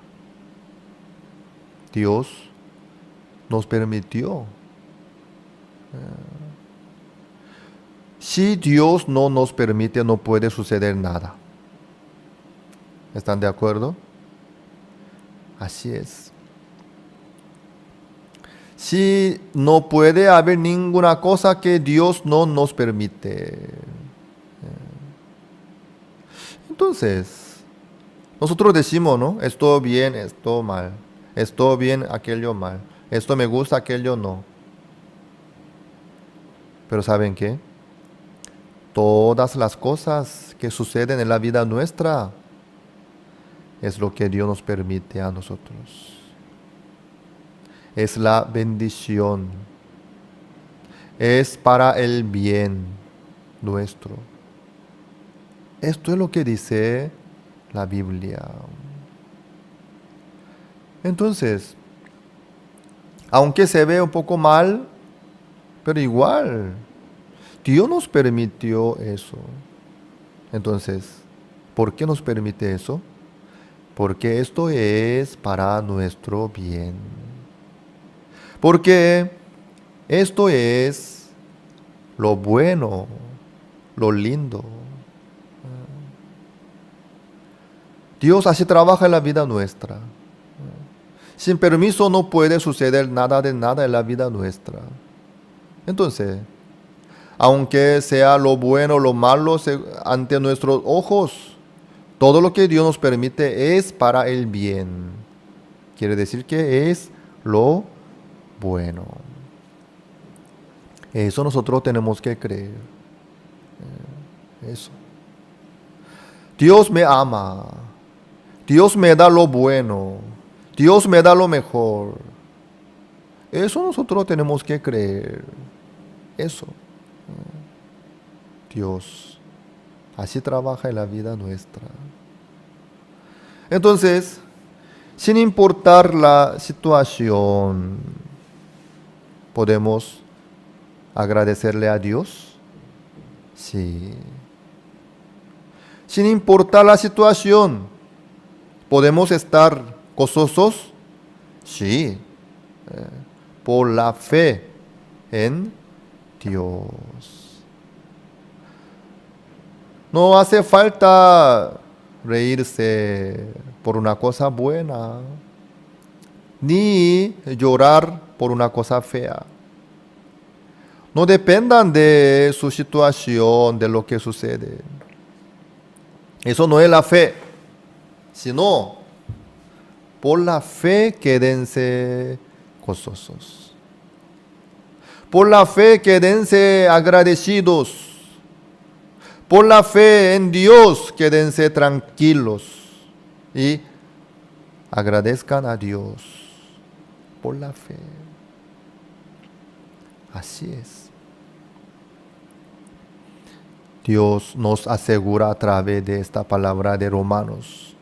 S5: Dios nos permitió. Si Dios no nos permite, no puede suceder nada. ¿Están de acuerdo? Así es. Si no puede haber ninguna cosa que Dios no nos permite. Entonces, nosotros decimos, ¿no? Esto bien, esto mal. Esto bien, aquello mal. Esto me gusta, aquello no. Pero ¿saben qué? Todas las cosas que suceden en la vida nuestra es lo que Dios nos permite a nosotros. Es la bendición. Es para el bien nuestro. Esto es lo que dice la Biblia. Entonces, aunque se ve un poco mal, pero igual, Dios nos permitió eso. Entonces, ¿por qué nos permite eso? Porque esto es para nuestro bien. Porque esto es lo bueno, lo lindo. Dios así trabaja en la vida nuestra. Sin permiso no puede suceder nada de nada en la vida nuestra. Entonces, aunque sea lo bueno o lo malo ante nuestros ojos, todo lo que Dios nos permite es para el bien. Quiere decir que es lo bueno. Eso nosotros tenemos que creer. Eso. Dios me ama. Dios me da lo bueno. Dios me da lo mejor. Eso nosotros tenemos que creer. Eso. Dios. Así trabaja en la vida nuestra. Entonces, sin importar la situación, ¿podemos agradecerle a Dios? Sí. Sin importar la situación, ¿podemos estar gozosos? Sí. Por la fe en Dios. No hace falta reírse por una cosa buena, ni llorar por una cosa fea. No dependan de su situación, de lo que sucede. Eso no es la fe, sino por la fe quédense gozosos. Por la fe quédense agradecidos. Por la fe en Dios quédense tranquilos y agradezcan a Dios por la fe. Así es. Dios nos asegura a través de esta palabra de Romanos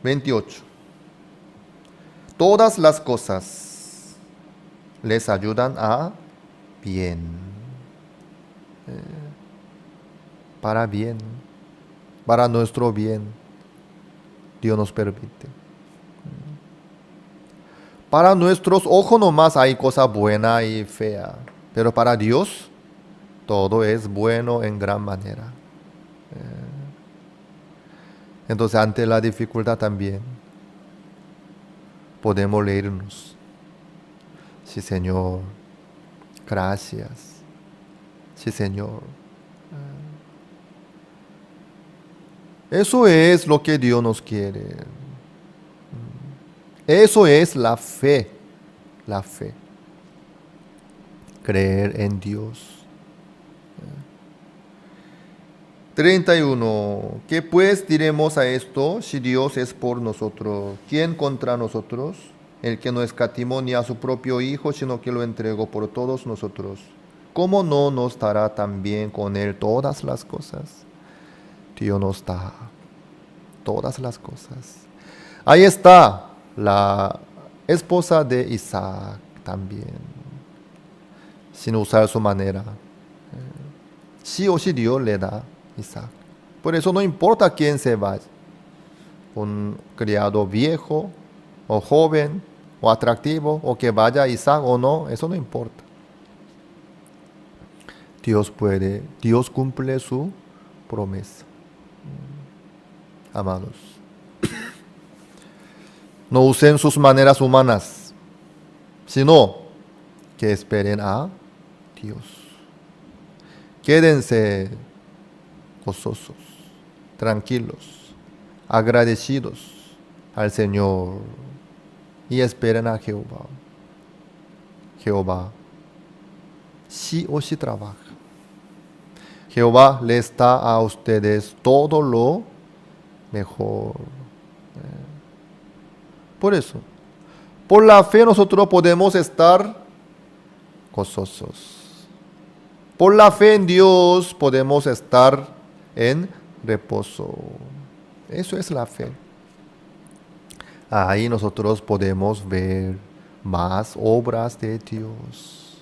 S5: 28. Todas las cosas les ayudan a bien. Para bien, para nuestro bien, Dios nos permite. Para nuestros ojos nomás hay cosa buena y fea, pero para Dios todo es bueno en gran manera. Entonces, ante la dificultad también podemos leernos. Sí, Señor, gracias. Sí, Señor. Eso es lo que Dios nos quiere. Eso es la fe. La fe. Creer en Dios. 31. ¿Qué pues diremos a esto? Si Dios es por nosotros, ¿quién contra nosotros? El que no escatimó ni a su propio Hijo, sino que lo entregó por todos nosotros. ¿Cómo no nos dará también con Él todas las cosas? Dios nos da todas las cosas. Ahí está la esposa de Isaac también, sin usar su manera. Sí o sí Dios le da Isaac. Por eso no importa quién se vaya, un criado viejo o joven o atractivo, o que vaya Isaac o no, eso no importa. Dios puede, Dios cumple su promesa. Amados, no usen sus maneras humanas, sino que esperen a Dios. Quédense gozosos, tranquilos, agradecidos al Señor y esperen a Jehová. Jehová sí o sí trabaja. Jehová les da a ustedes todo lo mejor. Por eso, por la fe nosotros podemos estar gozosos. Por la fe en Dios podemos estar en reposo. Eso es la fe. Ahí nosotros podemos ver más obras de Dios.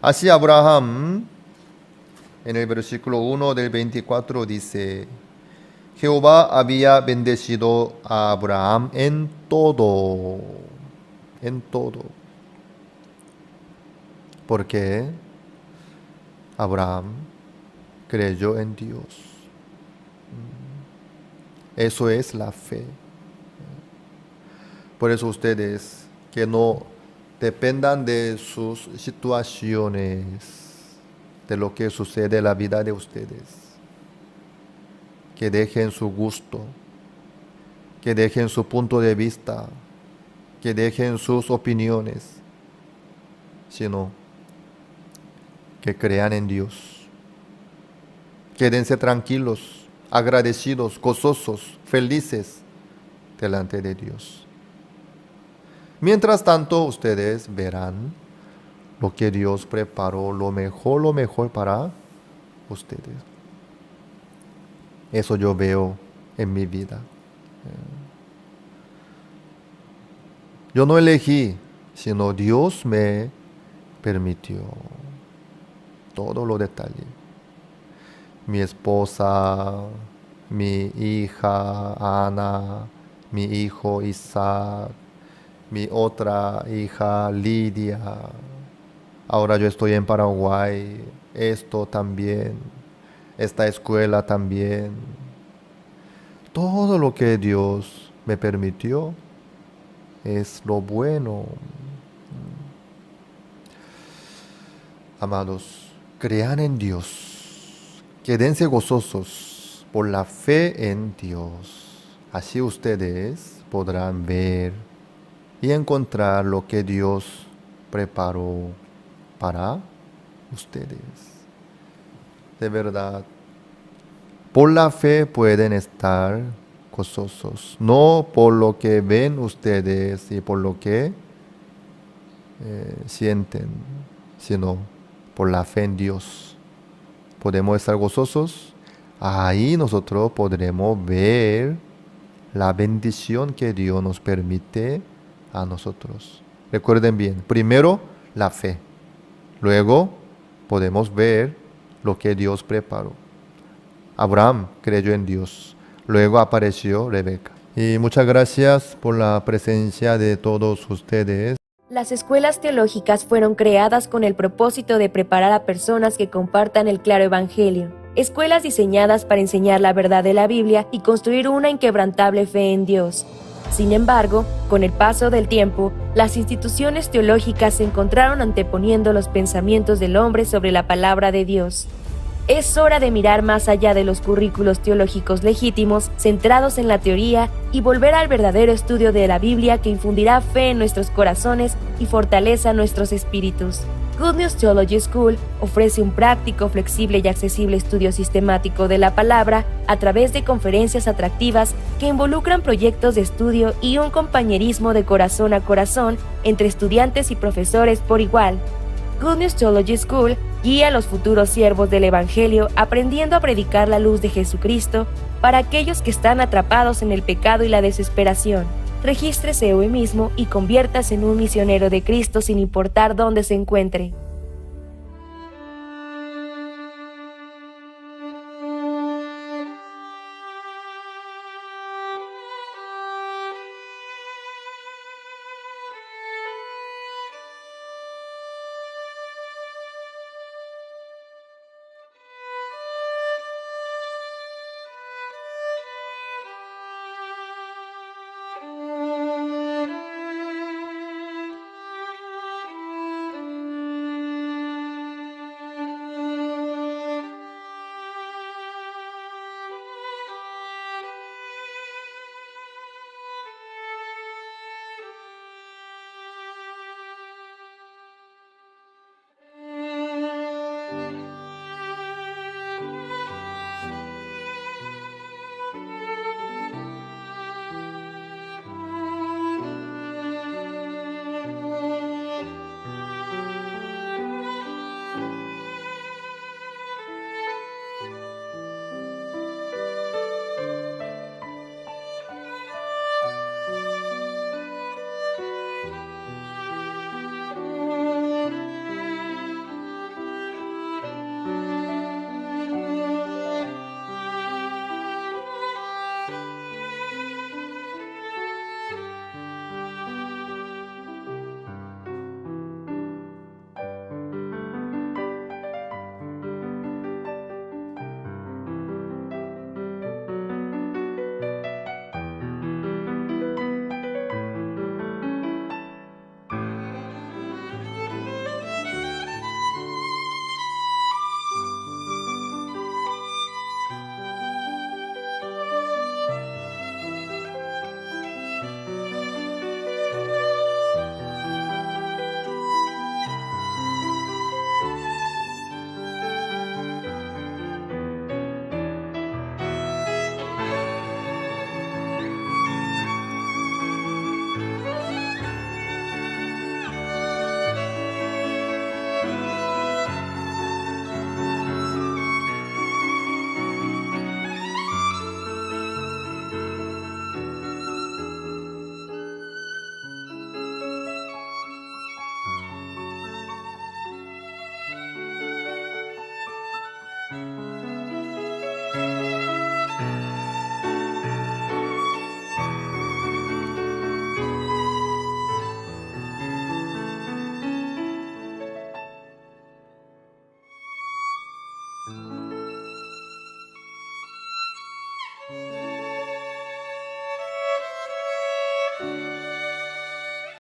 S5: Así Abraham, en el versículo 1 del 24 dice: Jehová había bendecido a Abraham en todo. En todo. Porque Abraham creyó en Dios. Eso es la fe. Por eso ustedes que no dependan de sus situaciones, de lo que sucede en la vida de ustedes. Que dejen su gusto, que dejen su punto de vista, que dejen sus opiniones, sino que crean en Dios. Quédense tranquilos, agradecidos, gozosos, felices delante de Dios. Mientras tanto, ustedes verán lo que Dios preparó, lo mejor para ustedes. Eso yo veo en mi vida. Yo no elegí, sino Dios me permitió todos los detalles. Mi esposa, mi hija Ana, mi hijo Isaac, mi otra hija Lidia. Ahora yo estoy en Paraguay, esto también, esta escuela también. Todo lo que Dios me permitió es lo bueno. Amados, crean en Dios, quédense gozosos por la fe en Dios. Así ustedes podrán ver y encontrar lo que Dios preparó para ustedes. De verdad, por la fe pueden estar gozosos, no por lo que ven ustedes y por lo que sienten, sino por la fe en Dios. Podemos estar gozosos. Ahí nosotros podremos ver la bendición que Dios nos permite a nosotros. Recuerden bien, primero la fe, luego podemos ver lo que Dios preparó. Abraham creyó en Dios, luego apareció Rebeca. Y muchas gracias por la presencia de todos ustedes.
S6: Las escuelas teológicas fueron creadas con el propósito de preparar a personas que compartan el claro evangelio. Escuelas diseñadas para enseñar la verdad de la Biblia y construir una inquebrantable fe en Dios. Sin embargo, con el paso del tiempo, las instituciones teológicas se encontraron anteponiendo los pensamientos del hombre sobre la palabra de Dios. Es hora de mirar más allá de los currículos teológicos legítimos, centrados en la teoría, y volver al verdadero estudio de la Biblia que infundirá fe en nuestros corazones y fortaleza nuestros espíritus. Good News Theology School ofrece un práctico, flexible y accesible estudio sistemático de la palabra a través de conferencias atractivas que involucran proyectos de estudio y un compañerismo de corazón a corazón entre estudiantes y profesores por igual. Good News Theology School guía a los futuros siervos del Evangelio aprendiendo a predicar la luz de Jesucristo para aquellos que están atrapados en el pecado y la desesperación. Regístrese hoy mismo y conviértase en un misionero de Cristo sin importar dónde se encuentre.